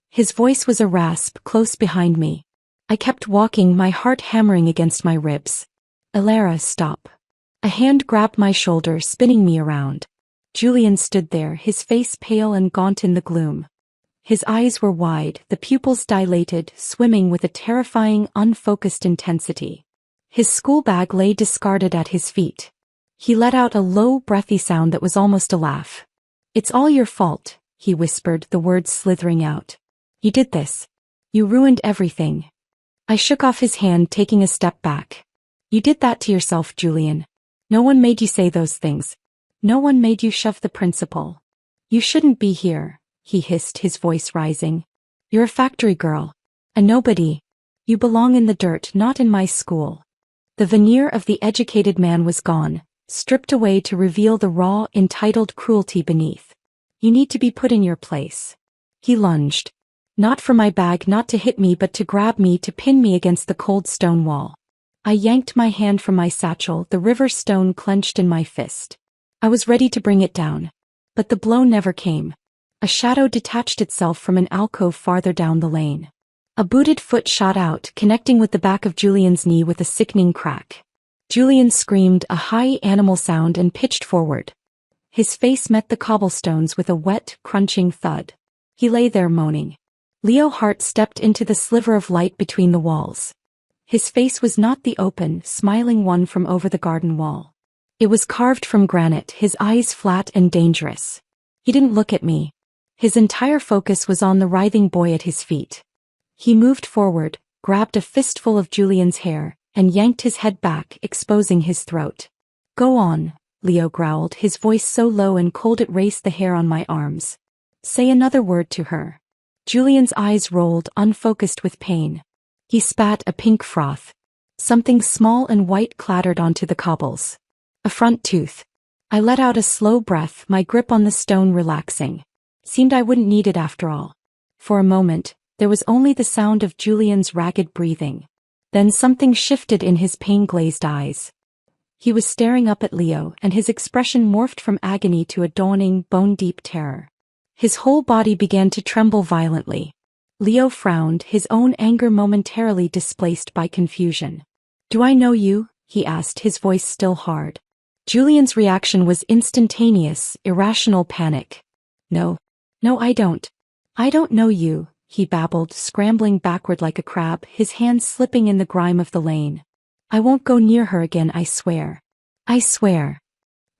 His voice was a rasp close behind me. I kept walking, my heart hammering against my ribs. Ilara, stop. A hand grabbed my shoulder, spinning me around. Julian stood there, his face pale and gaunt in the gloom. His eyes were wide, the pupils dilated, swimming with a terrifying, unfocused intensity. His school bag lay discarded at his feet. He let out a low, breathy sound that was almost a laugh. "It's all your fault," he whispered, the words slithering out. "You did this. You ruined everything." I shook off his hand, taking a step back. "You did that to yourself, Julian. No one made you say those things. No one made you shove the principal. You shouldn't be here," he hissed, his voice rising. "You're a factory girl. A nobody. You belong in the dirt, not in my school." The veneer of the educated man was gone, stripped away to reveal the raw, entitled cruelty beneath. "You need to be put in your place." He lunged. Not for my bag, not to hit me, but to grab me, to pin me against the cold stone wall. I yanked my hand from my satchel, the river stone clenched in my fist. I was ready to bring it down. But the blow never came. A shadow detached itself from an alcove farther down the lane. A booted foot shot out, connecting with the back of Julian's knee with a sickening crack. Julian screamed, a high animal sound, and pitched forward. His face met the cobblestones with a wet, crunching thud. He lay there moaning. Leo Hart stepped into the sliver of light between the walls. His face was not the open, smiling one from over the garden wall. It was carved from granite, his eyes flat and dangerous. He didn't look at me. His entire focus was on the writhing boy at his feet. He moved forward, grabbed a fistful of Julian's hair, and yanked his head back, exposing his throat. "Go on," Leo growled, his voice so low and cold it raced the hair on my arms. "Say another word to her." Julian's eyes rolled, unfocused with pain. He spat a pink froth. Something small and white clattered onto the cobbles. A front tooth. I let out a slow breath, my grip on the stone relaxing. Seemed I wouldn't need it after all. For a moment, there was only the sound of Julian's ragged breathing. Then something shifted in his pain-glazed eyes. He was staring up at Leo, and his expression morphed from agony to a dawning, bone-deep terror. His whole body began to tremble violently. Leo frowned, his own anger momentarily displaced by confusion. "Do I know you?" he asked, his voice still hard. Julian's reaction was instantaneous, irrational panic. No, I don't. I don't know you," he babbled, scrambling backward like a crab, his hands slipping in the grime of the lane. "I won't go near her again, I swear. I swear."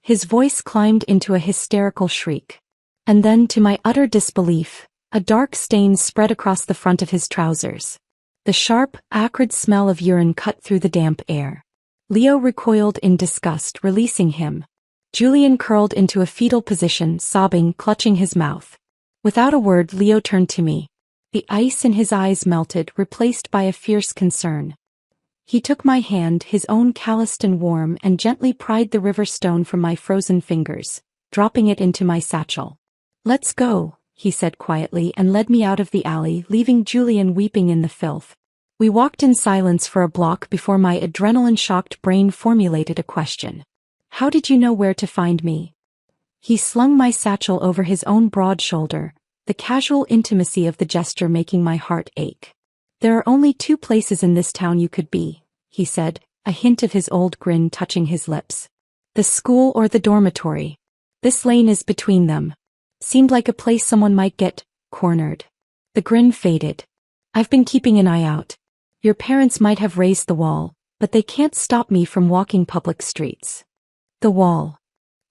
His voice climbed into a hysterical shriek. And then, to my utter disbelief, a dark stain spread across the front of his trousers. The sharp, acrid smell of urine cut through the damp air. Leo recoiled in disgust, releasing him. Julian curled into a fetal position, sobbing, clutching his mouth. Without a word, Leo turned to me. The ice in his eyes melted, replaced by a fierce concern. He took my hand, his own calloused and warm, and gently pried the river stone from my frozen fingers, dropping it into my satchel. "Let's go," he said quietly, and led me out of the alley, leaving Julian weeping in the filth. We walked in silence for a block before my adrenaline-shocked brain formulated a question. "How did you know where to find me?" He slung my satchel over his own broad shoulder, the casual intimacy of the gesture making my heart ache. "There are only two places in this town you could be," he said, a hint of his old grin touching his lips. "The school or the dormitory. This lane is between them." Seemed like a place someone might get cornered. The grin faded. I've been keeping an eye out. Your parents might have raised the wall, but they can't stop me from walking public streets. The wall?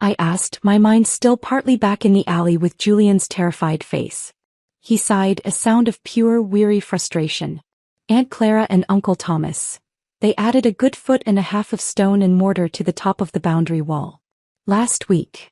I asked, my mind still partly back in the alley with Julian's terrified face. He sighed, a sound of pure, weary frustration. Aunt Clara and Uncle Thomas. They added a good 1.5 feet of stone and mortar to the top of the boundary wall. Last week.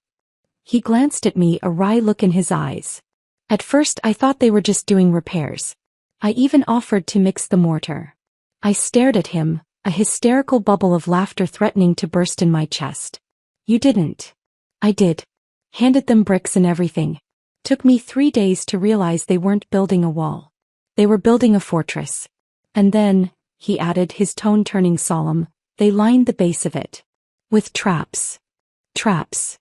He glanced at me, a wry look in his eyes. At first I thought they were just doing repairs. I even offered to mix the mortar. I stared at him, a hysterical bubble of laughter threatening to burst in my chest. You didn't. I did. Handed them bricks and everything. Took me 3 days to realize they weren't building a wall. They were building a fortress. And then, he added, his tone turning solemn, they lined the base of it. With traps. Traps.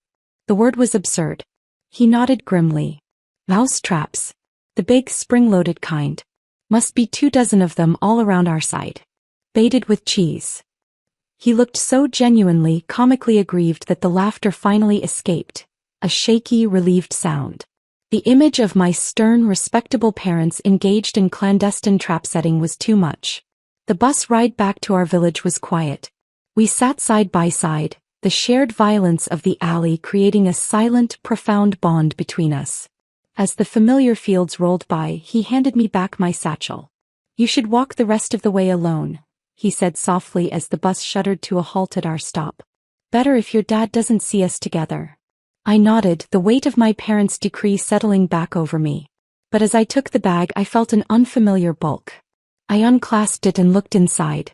The word was absurd. He nodded grimly. Mouse traps. The big spring-loaded kind. Must be 24 of them all around our side. Baited with cheese. He looked so genuinely, comically aggrieved that the laughter finally escaped. A shaky, relieved sound. The image of my stern, respectable parents engaged in clandestine trap-setting was too much. The bus ride back to our village was quiet. We sat side by side, the shared violence of the alley creating a silent, profound bond between us. As the familiar fields rolled by, he handed me back my satchel. You should walk the rest of the way alone, he said softly as the bus shuddered to a halt at our stop. Better if your dad doesn't see us together. I nodded, the weight of my parents' decree settling back over me. But as I took the bag I felt an unfamiliar bulk. I unclasped it and looked inside.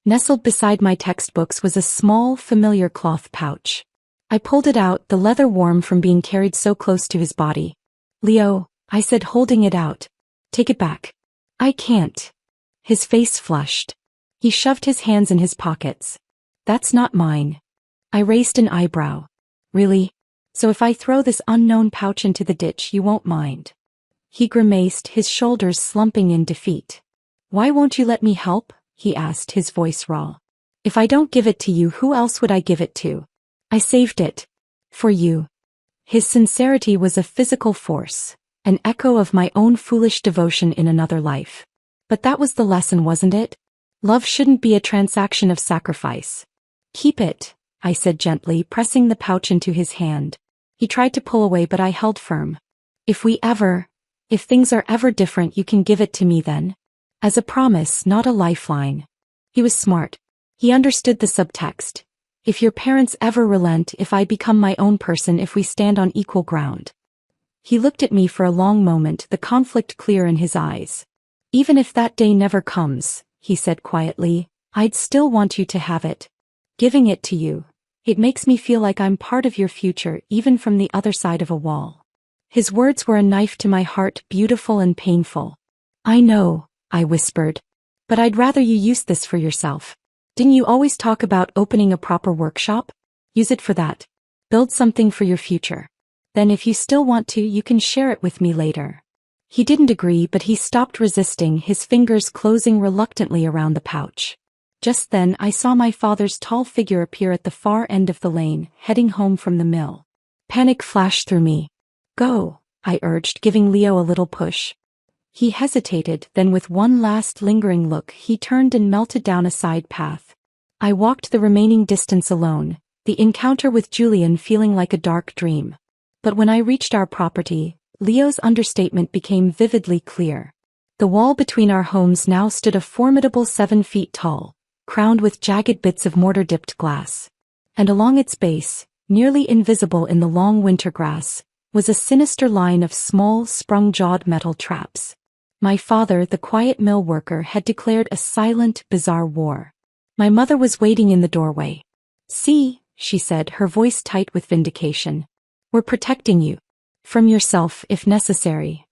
Nestled beside my textbooks was a small, familiar cloth pouch. I pulled it out, the leather warm from being carried so close to his body. Leo, I said, holding it out. Take it back. I can't. His face flushed. He shoved his hands in his pockets. That's not mine. I raised an eyebrow. Really? So if I throw this unknown pouch into the ditch you won't mind? He grimaced, his shoulders slumping in defeat. Why won't you let me help? He asked, his voice raw. If I don't give it to you, who else would I give it to? I saved it. For you. His sincerity was a physical force, an echo of my own foolish devotion in another life. But that was the lesson, wasn't it? Love shouldn't be a transaction of sacrifice. Keep it, I said gently, pressing the pouch into his hand. He tried to pull away but I held firm. If things are ever different, you can give it to me then. As a promise, not a lifeline. He was smart. He understood the subtext. If your parents ever relent, if I become my own person, if we stand on equal ground. He looked at me for a long moment, the conflict clear in his eyes. Even if that day never comes, he said quietly, I'd still want you to have it. Giving it to you. It makes me feel like I'm part of your future, even from the other side of a wall. His words were a knife to my heart, beautiful and painful. I know, I whispered. But I'd rather you use this for yourself. Didn't you always talk about opening a proper workshop? Use it for that. Build something for your future. Then if you still want to, you can share it with me later. He didn't agree, but he stopped resisting, his fingers closing reluctantly around the pouch. Just then I saw my father's tall figure appear at the far end of the lane, heading home from the mill. Panic flashed through me. Go, I urged, giving Leo a little push. He hesitated, then with one last lingering look he turned and melted down a side path. I walked the remaining distance alone, the encounter with Julian feeling like a dark dream. But when I reached our property, Leo's understatement became vividly clear. The wall between our homes now stood a formidable 7 feet tall, crowned with jagged bits of mortar-dipped glass. And along its base, nearly invisible in the long winter grass, was a sinister line of small, sprung-jawed metal traps. My father, the quiet mill worker, had declared a silent, bizarre war. My mother was waiting in the doorway. See, she said, her voice tight with vindication. We're protecting you. From yourself, if necessary.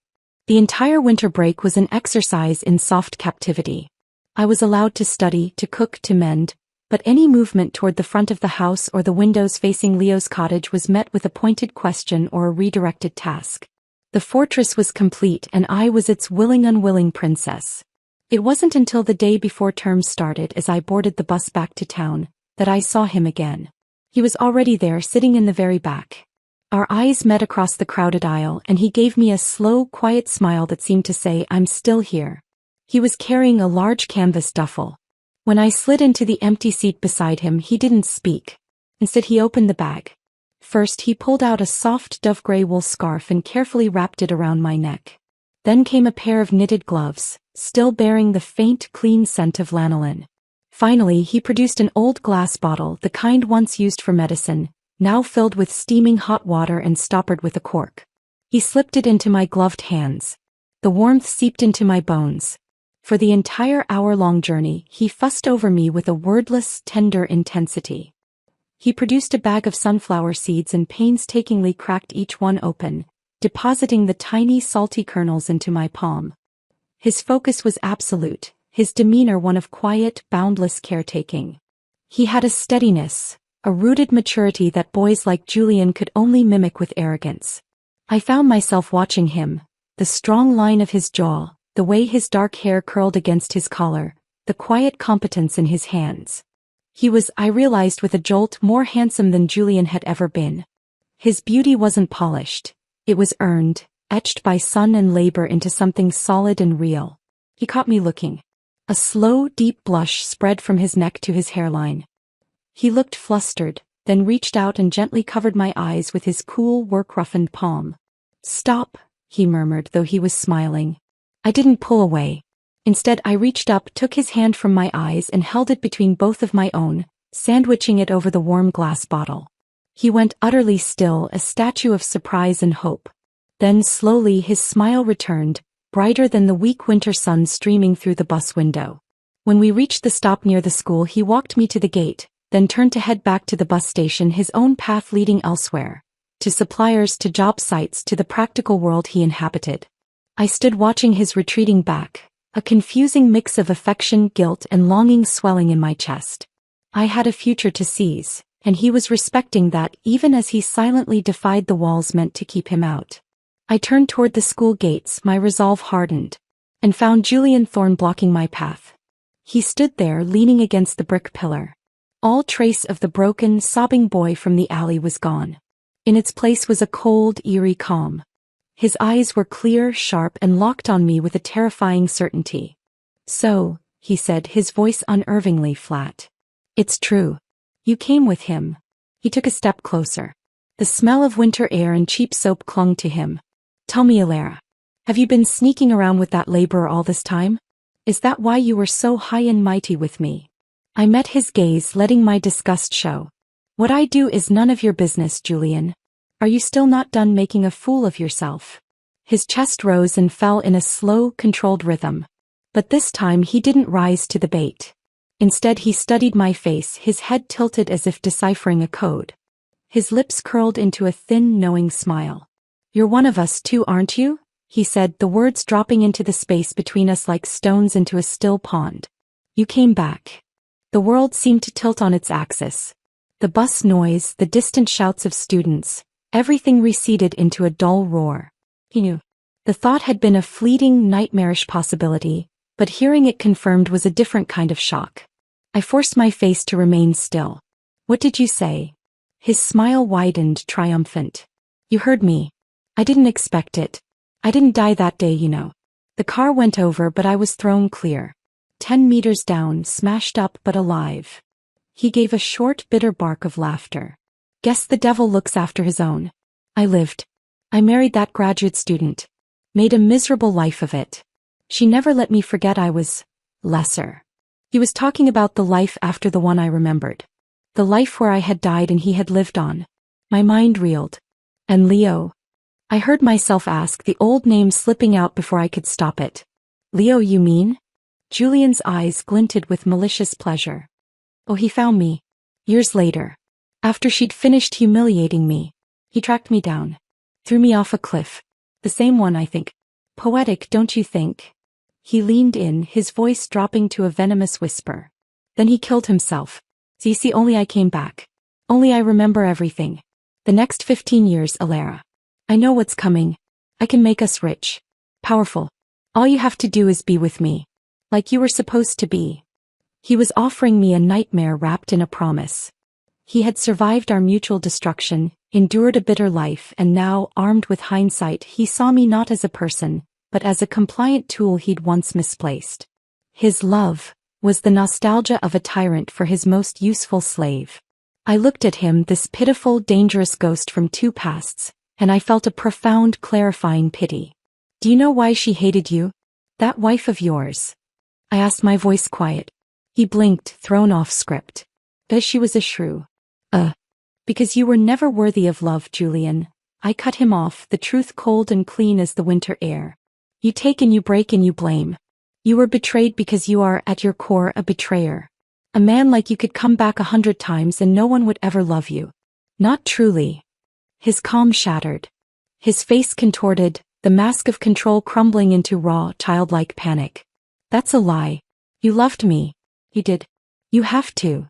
The entire winter break was an exercise in soft captivity. I was allowed to study, to cook, to mend, but any movement toward the front of the house or the windows facing Leo's cottage was met with a pointed question or a redirected task. The fortress was complete and I was its willing-unwilling princess. It wasn't until the day before term started, as I boarded the bus back to town, that I saw him again. He was already there, sitting in the very back. Our eyes met across the crowded aisle and he gave me a slow, quiet smile that seemed to say, "I'm still here." He was carrying a large canvas duffel. When I slid into the empty seat beside him, he didn't speak. Instead, he opened the bag. First, he pulled out a soft dove-gray wool scarf and carefully wrapped it around my neck. Then came a pair of knitted gloves, still bearing the faint, clean scent of lanolin. Finally, he produced an old glass bottle, the kind once used for medicine, now filled with steaming hot water and stoppered with a cork. He slipped it into my gloved hands. The warmth seeped into my bones. For the entire hour-long journey, he fussed over me with a wordless, tender intensity. He produced a bag of sunflower seeds and painstakingly cracked each one open, depositing the tiny, salty kernels into my palm. His focus was absolute, his demeanor one of quiet, boundless caretaking. He had a steadiness, a rooted maturity that boys like Julian could only mimic with arrogance. I found myself watching him, the strong line of his jaw, the way his dark hair curled against his collar, the quiet competence in his hands. He was, I realized with a jolt, more handsome than Julian had ever been. His beauty wasn't polished. It was earned, etched by sun and labor into something solid and real. He caught me looking. A slow, deep blush spread from his neck to his hairline. He looked flustered, then reached out and gently covered my eyes with his cool, work-roughened palm. "Stop," he murmured, though he was smiling. I didn't pull away. Instead, I reached up, took his hand from my eyes and held it between both of my own, sandwiching it over the warm glass bottle. He went utterly still, a statue of surprise and hope. Then slowly his smile returned, brighter than the weak winter sun streaming through the bus window. When we reached the stop near the school, he walked me to the gate, then turned to head back to the bus station, his own path leading elsewhere. To suppliers, to job sites, to the practical world he inhabited. I stood watching his retreating back, a confusing mix of affection, guilt, and longing swelling in my chest. I had a future to seize, and he was respecting that even as he silently defied the walls meant to keep him out. I turned toward the school gates, my resolve hardened, and found Julian Thorne blocking my path. He stood there, leaning against the brick pillar. All trace of the broken, sobbing boy from the alley was gone. In its place was a cold, eerie calm. His eyes were clear, sharp, and locked on me with a terrifying certainty. "So," he said, his voice unervingly flat. "It's true. You came with him." He took a step closer. The smell of winter air and cheap soap clung to him. "Tell me, Alara, have you been sneaking around with that laborer all this time? Is that why you were so high and mighty with me?" I met his gaze, letting my disgust show. "What I do is none of your business, Julian. Are you still not done making a fool of yourself?" His chest rose and fell in a slow, controlled rhythm. But this time he didn't rise to the bait. Instead, he studied my face, his head tilted as if deciphering a code. His lips curled into a thin, knowing smile. "You're one of us too, aren't you?" he said, the words dropping into the space between us like stones into a still pond. "You came back." The world seemed to tilt on its axis. The bus noise, the distant shouts of students, everything receded into a dull roar. He knew. The thought had been a fleeting, nightmarish possibility, but hearing it confirmed was a different kind of shock. I forced my face to remain still. "What did you say?" His smile widened, triumphant. "You heard me. I didn't expect it. I didn't die that day, you know. The car went over, but I was thrown clear. 10 meters down, smashed up but alive." He gave a short, bitter bark of laughter. "Guess the devil looks after his own. I lived. I married that graduate student. Made a miserable life of it. She never let me forget I was lesser." He was talking about the life after the one I remembered. The life where I had died and he had lived on. My mind reeled. "And Leo?" I heard myself ask, the old name slipping out before I could stop it. "Leo, you mean?" Julian's eyes glinted with malicious pleasure. "Oh, he found me. Years later. After she'd finished humiliating me. He tracked me down. Threw me off a cliff. The same one, I think. Poetic, don't you think?" He leaned in, his voice dropping to a venomous whisper. "Then he killed himself. So you see, only I came back. Only I remember everything. The next 15 years, Alara. I know what's coming. I can make us rich. Powerful. All you have to do is be with me. Like you were supposed to be." He was offering me a nightmare wrapped in a promise. He had survived our mutual destruction, endured a bitter life, and now, armed with hindsight, he saw me not as a person, but as a compliant tool he'd once misplaced. His love was the nostalgia of a tyrant for his most useful slave. I looked at him, this pitiful, dangerous ghost from two pasts, and I felt a profound, clarifying pity. Do you know why she hated you? That wife of yours? I asked, my voice quiet. He blinked, thrown off script. Because she was a shrew. Because you were never worthy of love, Julian. I cut him off, the truth cold and clean as the winter air. You take and you break and you blame. You were betrayed because you are, at your core, a betrayer. A man like you could come back 100 times and no one would ever love you. Not truly. His calm shattered. His face contorted, the mask of control crumbling into raw, childlike panic. That's a lie. You loved me. You did. You have to.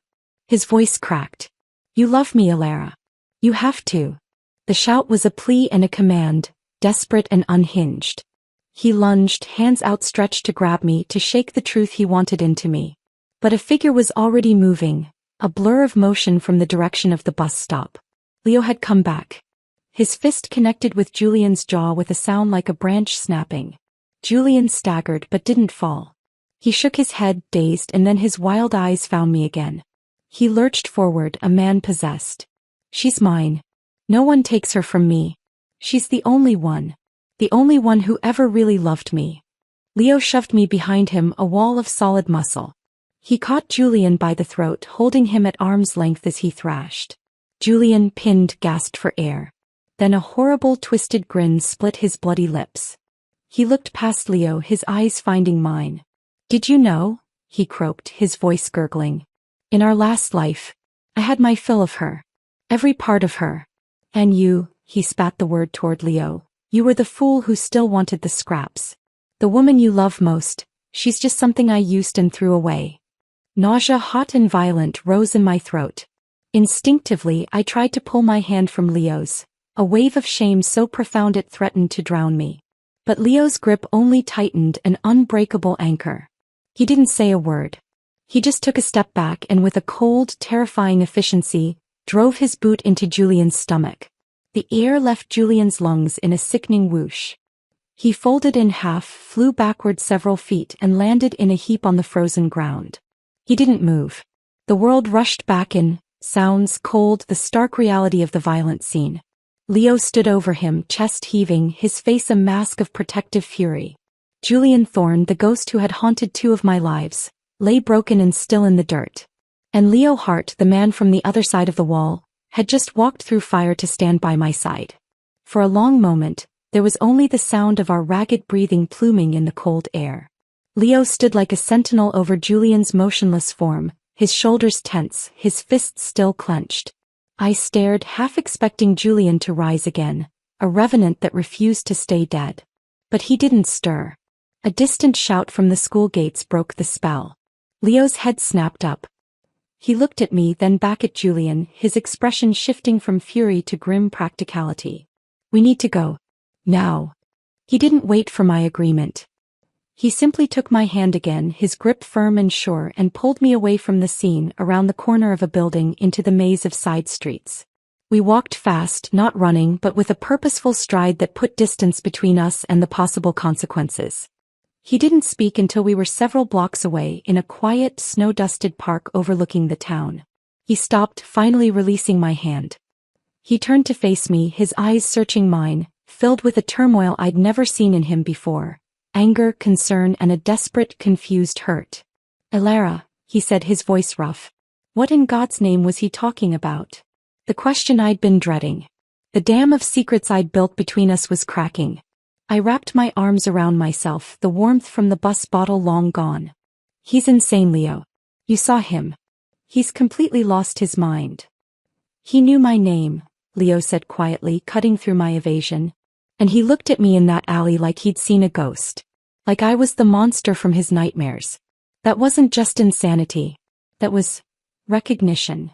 His voice cracked. You love me, Alara. You have to. The shout was a plea and a command, desperate and unhinged. He lunged, hands outstretched to grab me, to shake the truth he wanted into me. But a figure was already moving, a blur of motion from the direction of the bus stop. Leo had come back. His fist connected with Julian's jaw with a sound like a branch snapping. Julian staggered but didn't fall. He shook his head, dazed, and then his wild eyes found me again. He lurched forward, a man possessed. She's mine. No one takes her from me. She's the only one. The only one who ever really loved me. Leo shoved me behind him, a wall of solid muscle. He caught Julian by the throat, holding him at arm's length as he thrashed. Julian, pinned, gasped for air. Then a horrible twisted grin split his bloody lips. He looked past Leo, his eyes finding mine. Did you know? He croaked, his voice gurgling. In our last life, I had my fill of her. Every part of her. And you, he spat the word toward Leo, you were the fool who still wanted the scraps. The woman you love most, she's just something I used and threw away. Nausea, hot and violent, rose in my throat. Instinctively, I tried to pull my hand from Leo's, a wave of shame so profound it threatened to drown me. But Leo's grip only tightened, an unbreakable anchor. He didn't say a word. He just took a step back and with a cold, terrifying efficiency, drove his boot into Julian's stomach. The air left Julian's lungs in a sickening whoosh. He folded in half, flew backward several feet and landed in a heap on the frozen ground. He didn't move. The world rushed back in, sounds cold, the stark reality of the violent scene. Leo stood over him, chest heaving, his face a mask of protective fury. Julian Thorne, the ghost who had haunted 2 of my lives, lay broken and still in the dirt. And Leo Hart, the man from the other side of the wall, had just walked through fire to stand by my side. For a long moment, there was only the sound of our ragged breathing pluming in the cold air. Leo stood like a sentinel over Julian's motionless form, his shoulders tense, his fists still clenched. I stared, half expecting Julian to rise again, a revenant that refused to stay dead. But he didn't stir. A distant shout from the school gates broke the spell. Leo's head snapped up. He looked at me, then back at Julian, his expression shifting from fury to grim practicality. We need to go. Now. He didn't wait for my agreement. He simply took my hand again, his grip firm and sure, and pulled me away from the scene, around the corner of a building, into the maze of side streets. We walked fast, not running, but with a purposeful stride that put distance between us and the possible consequences. He didn't speak until we were several blocks away, in a quiet, snow-dusted park overlooking the town. He stopped, finally releasing my hand. He turned to face me, his eyes searching mine, filled with a turmoil I'd never seen in him before. Anger, concern, and a desperate, confused hurt. Alara, he said, his voice rough. What in God's name was he talking about? The question I'd been dreading. The dam of secrets I'd built between us was cracking. I wrapped my arms around myself, the warmth from the bus bottle long gone. He's insane, Leo. You saw him. He's completely lost his mind. He knew my name, Leo said quietly, cutting through my evasion. And he looked at me in that alley like he'd seen a ghost. Like I was the monster from his nightmares. That wasn't just insanity. That was recognition.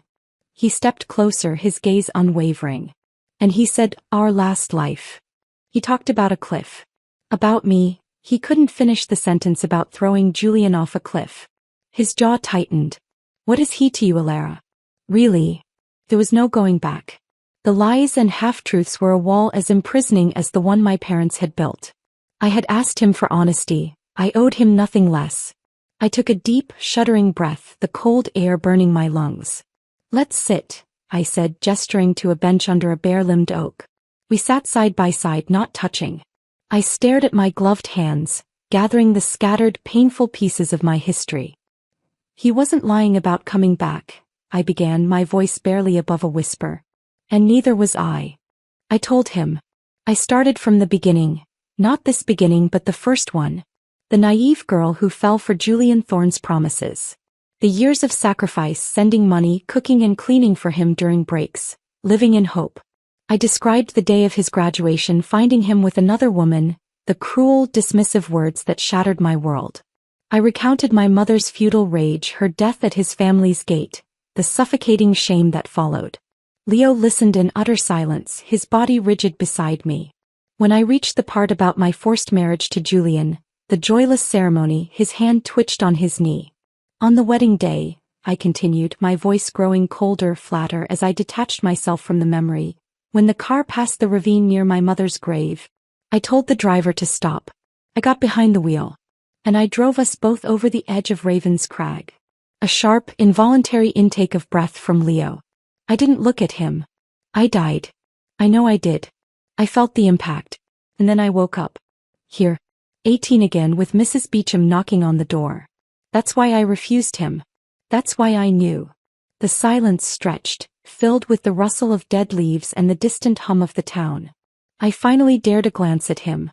He stepped closer, his gaze unwavering. And he said, our last life. He talked about a cliff. About me. He couldn't finish the sentence about throwing Julian off a cliff. His jaw tightened. What is he to you, Alara? Really? There was no going back. The lies and half-truths were a wall as imprisoning as the one my parents had built. I had asked him for honesty. I owed him nothing less. I took a deep, shuddering breath, the cold air burning my lungs. "Let's sit," I said, gesturing to a bench under a bare-limbed oak. We sat side by side, not touching. I stared at my gloved hands, gathering the scattered, painful pieces of my history. "He wasn't lying about coming back," I began, my voice barely above a whisper. "And neither was I." I told him. I started from the beginning. Not this beginning but the first one. The naive girl who fell for Julian Thorne's promises. The years of sacrifice, sending money, cooking and cleaning for him during breaks, living in hope. I described the day of his graduation, finding him with another woman, the cruel, dismissive words that shattered my world. I recounted my mother's futile rage, her death at his family's gate, the suffocating shame that followed. Leo listened in utter silence, his body rigid beside me. When I reached the part about my forced marriage to Julian, the joyless ceremony, his hand twitched on his knee. "On the wedding day," I continued, my voice growing colder, flatter as I detached myself from the memory, "when the car passed the ravine near my mother's grave, I told the driver to stop. I got behind the wheel. And I drove us both over the edge of Raven's Crag." A sharp, involuntary intake of breath from Leo. I didn't look at him. "I died. I know I did. I felt the impact. And then I woke up. Here. 18 again, with Mrs. Beecham knocking on the door. That's why I refused him. That's why I knew." The silence stretched, filled with the rustle of dead leaves and the distant hum of the town. I finally dared a glance at him.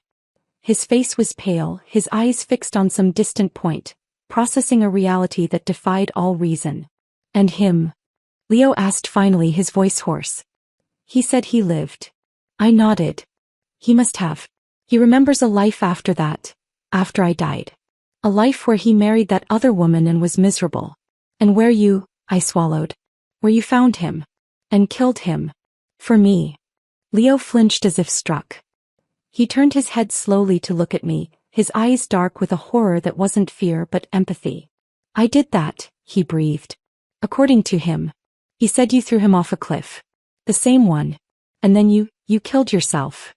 His face was pale, his eyes fixed on some distant point, processing a reality that defied all reason. "And him?" Leo asked finally, his voice hoarse. "He said he lived." I nodded. "He must have. He remembers a life after that, after I died. A life where he married that other woman and was miserable. And where you," I swallowed, "where you found him. And killed him. For me." Leo flinched as if struck. He turned his head slowly to look at me, his eyes dark with a horror that wasn't fear but empathy. "I did that," he breathed. "According to him. He said you threw him off a cliff. The same one. And then you killed yourself."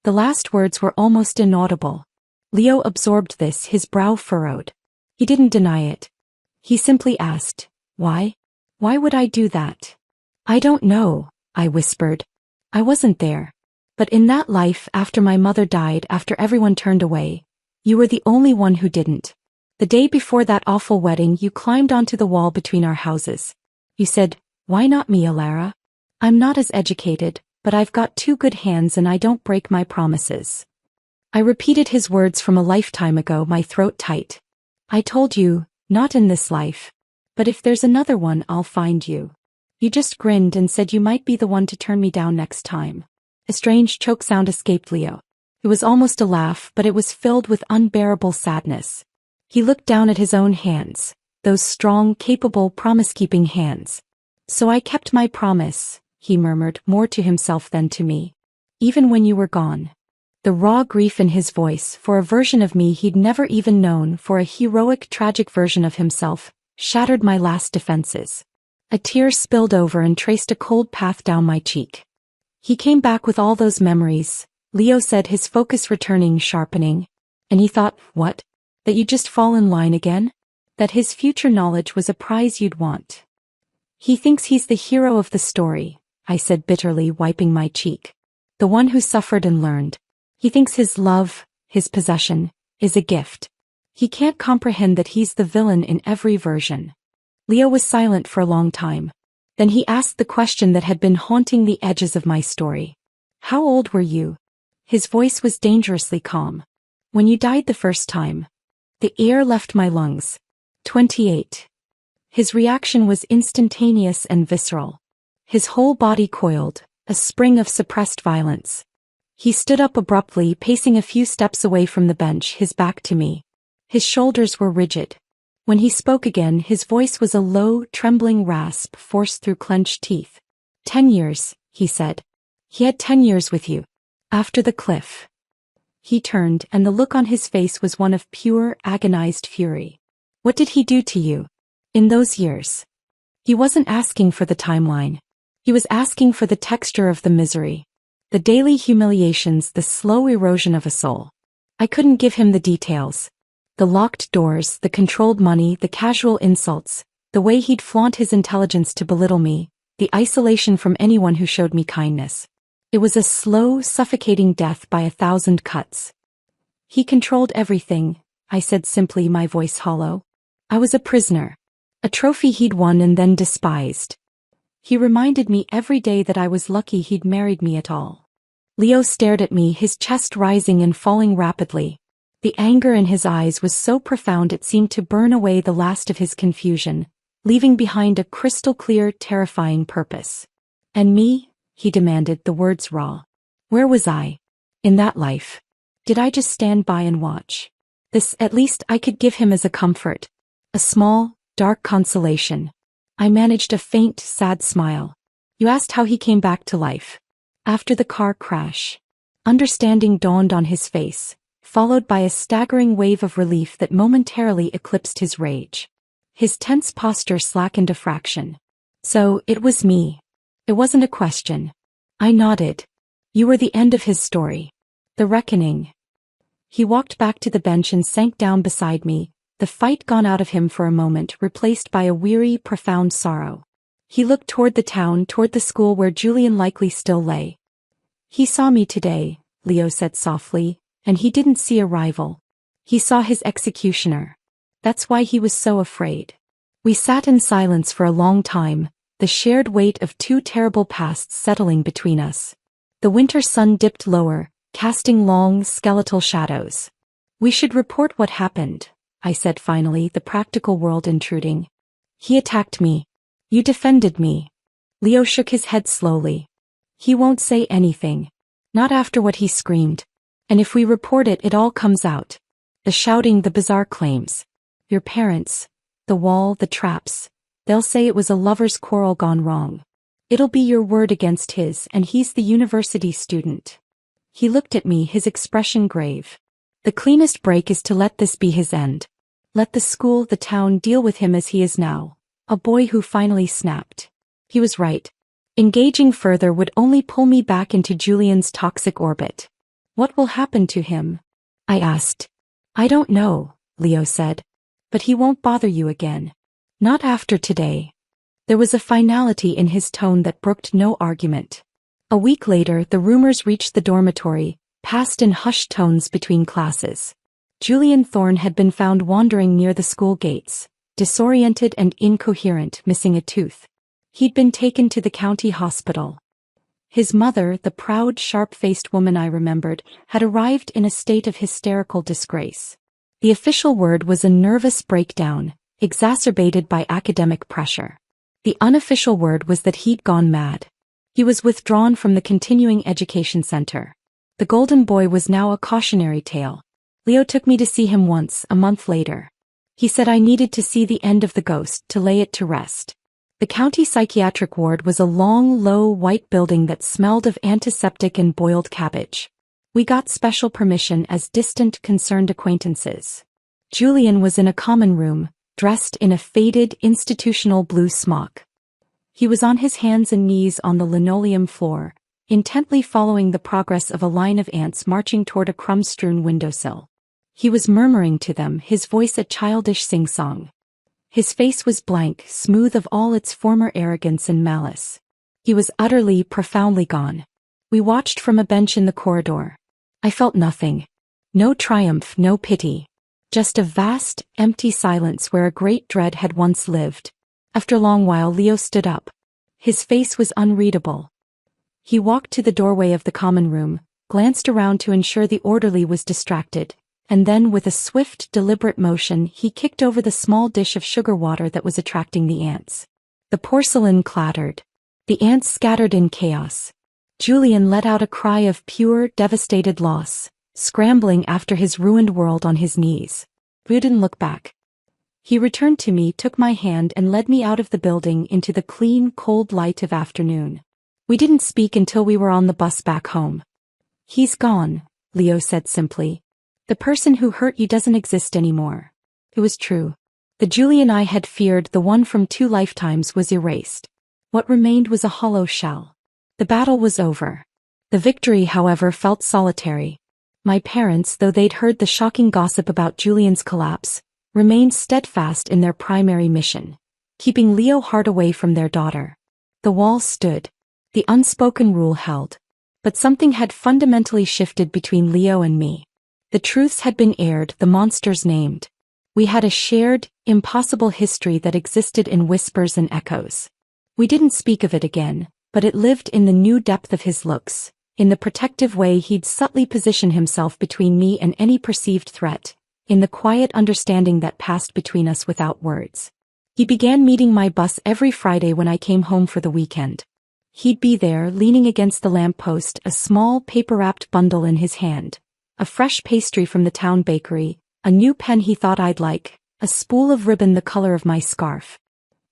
The last words were almost inaudible. Leo absorbed this, his brow furrowed. He didn't deny it. He simply asked, "Why? Why would I do that?" "I don't know," I whispered. "I wasn't there. But in that life, after my mother died, after everyone turned away, you were the only one who didn't. The day before that awful wedding, you climbed onto the wall between our houses. You said, 'Why not me, Alara? I'm not as educated, but I've got two good hands and I don't break my promises.'" I repeated his words from a lifetime ago, my throat tight. "I told you, not in this life. But if there's another one, I'll find you. You just grinned and said you might be the one to turn me down next time." A strange choke sound escaped Leo. It was almost a laugh, but it was filled with unbearable sadness. He looked down at his own hands, those strong, capable, promise-keeping hands. "So I kept my promise," he murmured, more to himself than to me. "Even when you were gone." The raw grief in his voice, for a version of me he'd never even known, for a heroic, tragic version of himself, shattered my last defenses. A tear spilled over and traced a cold path down my cheek. "He came back with all those memories," Leo said, his focus returning, sharpening. "And he thought, what? That you'd just fall in line again? That his future knowledge was a prize you'd want. He thinks he's the hero of the story," I said bitterly, wiping my cheek. "The one who suffered and learned. He thinks his love, his possession, is a gift. He can't comprehend that he's the villain in every version." Leo was silent for a long time. Then he asked the question that had been haunting the edges of my story. "How old were you?" His voice was dangerously calm. "When you died the first time." The air left my lungs. 28. His reaction was instantaneous and visceral. His whole body coiled, a spring of suppressed violence. He stood up abruptly, pacing a few steps away from the bench, his back to me. His shoulders were rigid. When he spoke again, his voice was a low, trembling rasp forced through clenched teeth. 10 years, he said. He had 10 years with you. After the cliff. He turned, and the look on his face was one of pure, agonized fury. What did he do to you? In those years? He wasn't asking for the timeline. He was asking for the texture of the misery. The daily humiliations, the slow erosion of a soul. I couldn't give him the details. The locked doors, the controlled money, the casual insults, the way he'd flaunt his intelligence to belittle me, the isolation from anyone who showed me kindness. It was a slow, suffocating death by 1,000 cuts. He controlled everything, I said simply, my voice hollow. I was a prisoner. A trophy he'd won and then despised. He reminded me every day that I was lucky he'd married me at all. Leo stared at me, his chest rising and falling rapidly. The anger in his eyes was so profound it seemed to burn away the last of his confusion, leaving behind a crystal-clear, terrifying purpose. And me? He demanded, the words raw. Where was I? In that life? Did I just stand by and watch? This, at least, I could give him as a comfort. A small, dark consolation. I managed a faint, sad smile. You asked how he came back to life. After the car crash. Understanding dawned on his face, followed by a staggering wave of relief that momentarily eclipsed his rage. His tense posture slackened a fraction. So, it was me. It wasn't a question. I nodded. You were the end of his story. The reckoning. He walked back to the bench and sank down beside me, the fight gone out of him for a moment, replaced by a weary, profound sorrow. He looked toward the town, toward the school where Julian likely still lay. He saw me today, Leo said softly, and he didn't see a rival. He saw his executioner. That's why he was so afraid. We sat in silence for a long time, the shared weight of two terrible pasts settling between us. The winter sun dipped lower, casting long, skeletal shadows. We should report what happened, I said finally, the practical world intruding. He attacked me. You defended me. Leo shook his head slowly. He won't say anything. Not after what he screamed. And if we report it, it all comes out. The shouting, the bizarre claims. Your parents, the wall, the traps. They'll say it was a lover's quarrel gone wrong. It'll be your word against his, and he's the university student. He looked at me, his expression grave. The cleanest break is to let this be his end. Let the school, the town deal with him as he is now. A boy who finally snapped. He was right. Engaging further would only pull me back into Julian's toxic orbit. What will happen to him? I asked. I don't know, Leo said. But he won't bother you again. Not after today. There was a finality in his tone that brooked no argument. A week later, the rumors reached the dormitory, passed in hushed tones between classes. Julian Thorne had been found wandering near the school gates, disoriented and incoherent, missing a tooth. He'd been taken to the county hospital. His mother, the proud, sharp-faced woman I remembered, had arrived in a state of hysterical disgrace. The official word was a nervous breakdown, exacerbated by academic pressure. The unofficial word was that he'd gone mad. He was withdrawn from the continuing education center. The golden boy was now a cautionary tale. Leo took me to see him once, a month later. He said I needed to see the end of the ghost, to lay it to rest. The county psychiatric ward was a long, low, white building that smelled of antiseptic and boiled cabbage. We got special permission as distant, concerned acquaintances. Julian was in a common room, dressed in a faded, institutional blue smock. He was on his hands and knees on the linoleum floor, intently following the progress of a line of ants marching toward a crumb-strewn windowsill. He was murmuring to them, his voice a childish sing-song. His face was blank, smooth of all its former arrogance and malice. He was utterly, profoundly gone. We watched from a bench in the corridor. I felt nothing. No triumph, no pity. Just a vast, empty silence where a great dread had once lived. After a long while, Leo stood up. His face was unreadable. He walked to the doorway of the common room, glanced around to ensure the orderly was distracted, and then with a swift, deliberate motion he kicked over the small dish of sugar water that was attracting the ants. The porcelain clattered. The ants scattered in chaos. Julian let out a cry of pure, devastated loss, scrambling after his ruined world on his knees. We didn't look back. He returned to me, took my hand and led me out of the building into the clean, cold light of afternoon. We didn't speak until we were on the bus back home. He's gone, Leo said simply. The person who hurt you doesn't exist anymore. It was true. The Julian I had feared, the one from 2 lifetimes, was erased. What remained was a hollow shell. The battle was over. The victory, however, felt solitary. My parents, though they'd heard the shocking gossip about Julian's collapse, remained steadfast in their primary mission, keeping Leo Hart away from their daughter. The wall stood. The unspoken rule held. But something had fundamentally shifted between Leo and me. The truths had been aired, the monsters named. We had a shared, impossible history that existed in whispers and echoes. We didn't speak of it again, but it lived in the new depth of his looks, in the protective way he'd subtly position himself between me and any perceived threat, in the quiet understanding that passed between us without words. He began meeting my bus every Friday when I came home for the weekend. He'd be there, leaning against the lamppost, a small paper-wrapped bundle in his hand, a fresh pastry from the town bakery, a new pen he thought I'd like, a spool of ribbon the color of my scarf.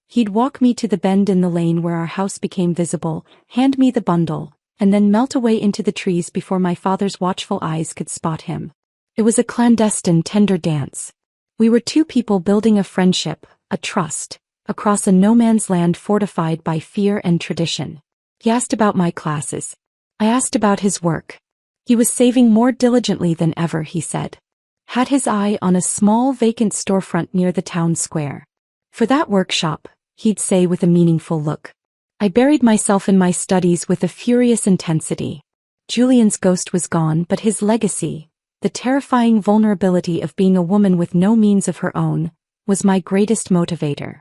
He'd walk me to the bend in the lane where our house became visible, hand me the bundle, and then melt away into the trees before my father's watchful eyes could spot him. It was a clandestine, tender dance. We were two people building a friendship, a trust, across a no-man's land fortified by fear and tradition. He asked about my classes. I asked about his work. He was saving more diligently than ever, he said. Had his eye on a small vacant storefront near the town square. For that workshop, he'd say with a meaningful look. I buried myself in my studies with a furious intensity. Julian's ghost was gone, but his legacy, the terrifying vulnerability of being a woman with no means of her own, was my greatest motivator.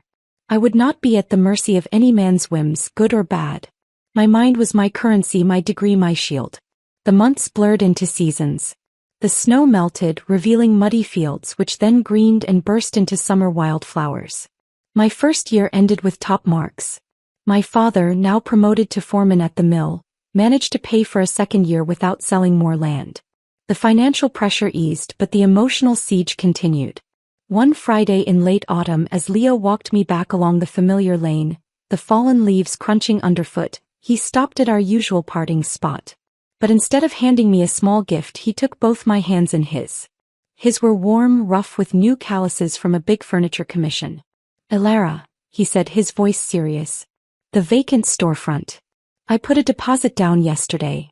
I would not be at the mercy of any man's whims, good or bad. My mind was my currency, my degree, my shield. The months blurred into seasons. The snow melted, revealing muddy fields which then greened and burst into summer wildflowers. My first year ended with top marks. My father, now promoted to foreman at the mill, managed to pay for a second year without selling more land. The financial pressure eased, but the emotional siege continued. One Friday in late autumn, as Leo walked me back along the familiar lane, the fallen leaves crunching underfoot, he stopped at our usual parting spot. But instead of handing me a small gift, he took both my hands in his. His were warm, rough with new calluses from a big furniture commission. "Elara," he said, his voice serious. "The vacant storefront. I put a deposit down yesterday."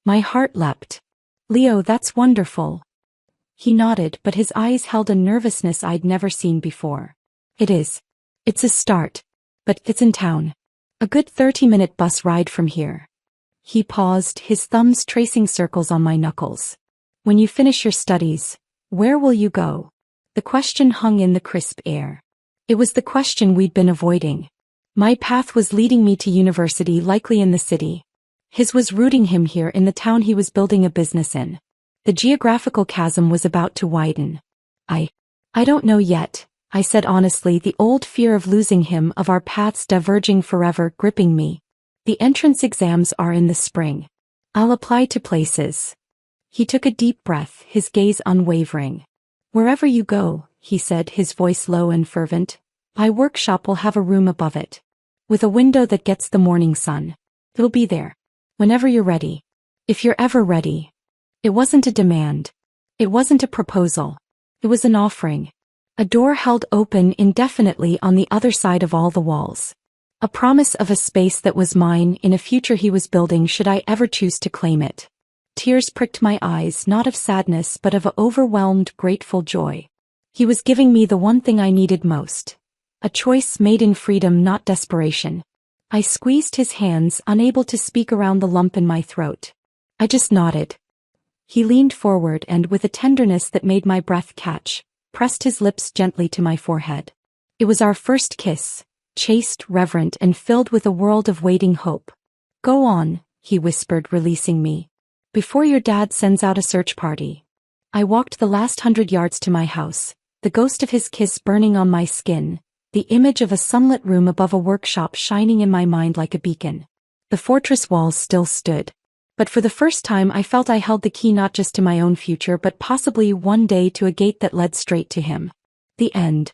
My heart leapt. "Leo, that's wonderful." He nodded, but his eyes held a nervousness I'd never seen before. "It is. It's a start. But it's in town. A good 30-minute bus ride from here." He paused, his thumbs tracing circles on my knuckles. "When you finish your studies, where will you go?" The question hung in the crisp air. It was the question we'd been avoiding. My path was leading me to university, likely in the city. His was rooting him here in the town he was building a business in. The geographical chasm was about to widen. I don't know yet," I said honestly, the old fear of losing him, of our paths diverging forever, gripping me. "The entrance exams are in the spring. I'll apply to places." He took a deep breath, his gaze unwavering. "Wherever you go," he said, his voice low and fervent, "my workshop will have a room above it. With a window that gets the morning sun. It'll be there. Whenever you're ready. If you're ever ready." It wasn't a demand. It wasn't a proposal. It was an offering. A door held open indefinitely on the other side of all the walls. A promise of a space that was mine in a future he was building should I ever choose to claim it. Tears pricked my eyes, not of sadness but of overwhelmed, grateful joy. He was giving me the one thing I needed most. A choice made in freedom, not desperation. I squeezed his hands, unable to speak around the lump in my throat. I just nodded. He leaned forward and, with a tenderness that made my breath catch, pressed his lips gently to my forehead. It was our first kiss, chaste, reverent, and filled with a world of waiting hope. "Go on," he whispered, releasing me. "Before your dad sends out a search party." I walked the last 100 yards to my house, the ghost of his kiss burning on my skin, the image of a sunlit room above a workshop shining in my mind like a beacon. The fortress walls still stood. But for the first time I felt I held the key not just to my own future but possibly one day to a gate that led straight to him. The end.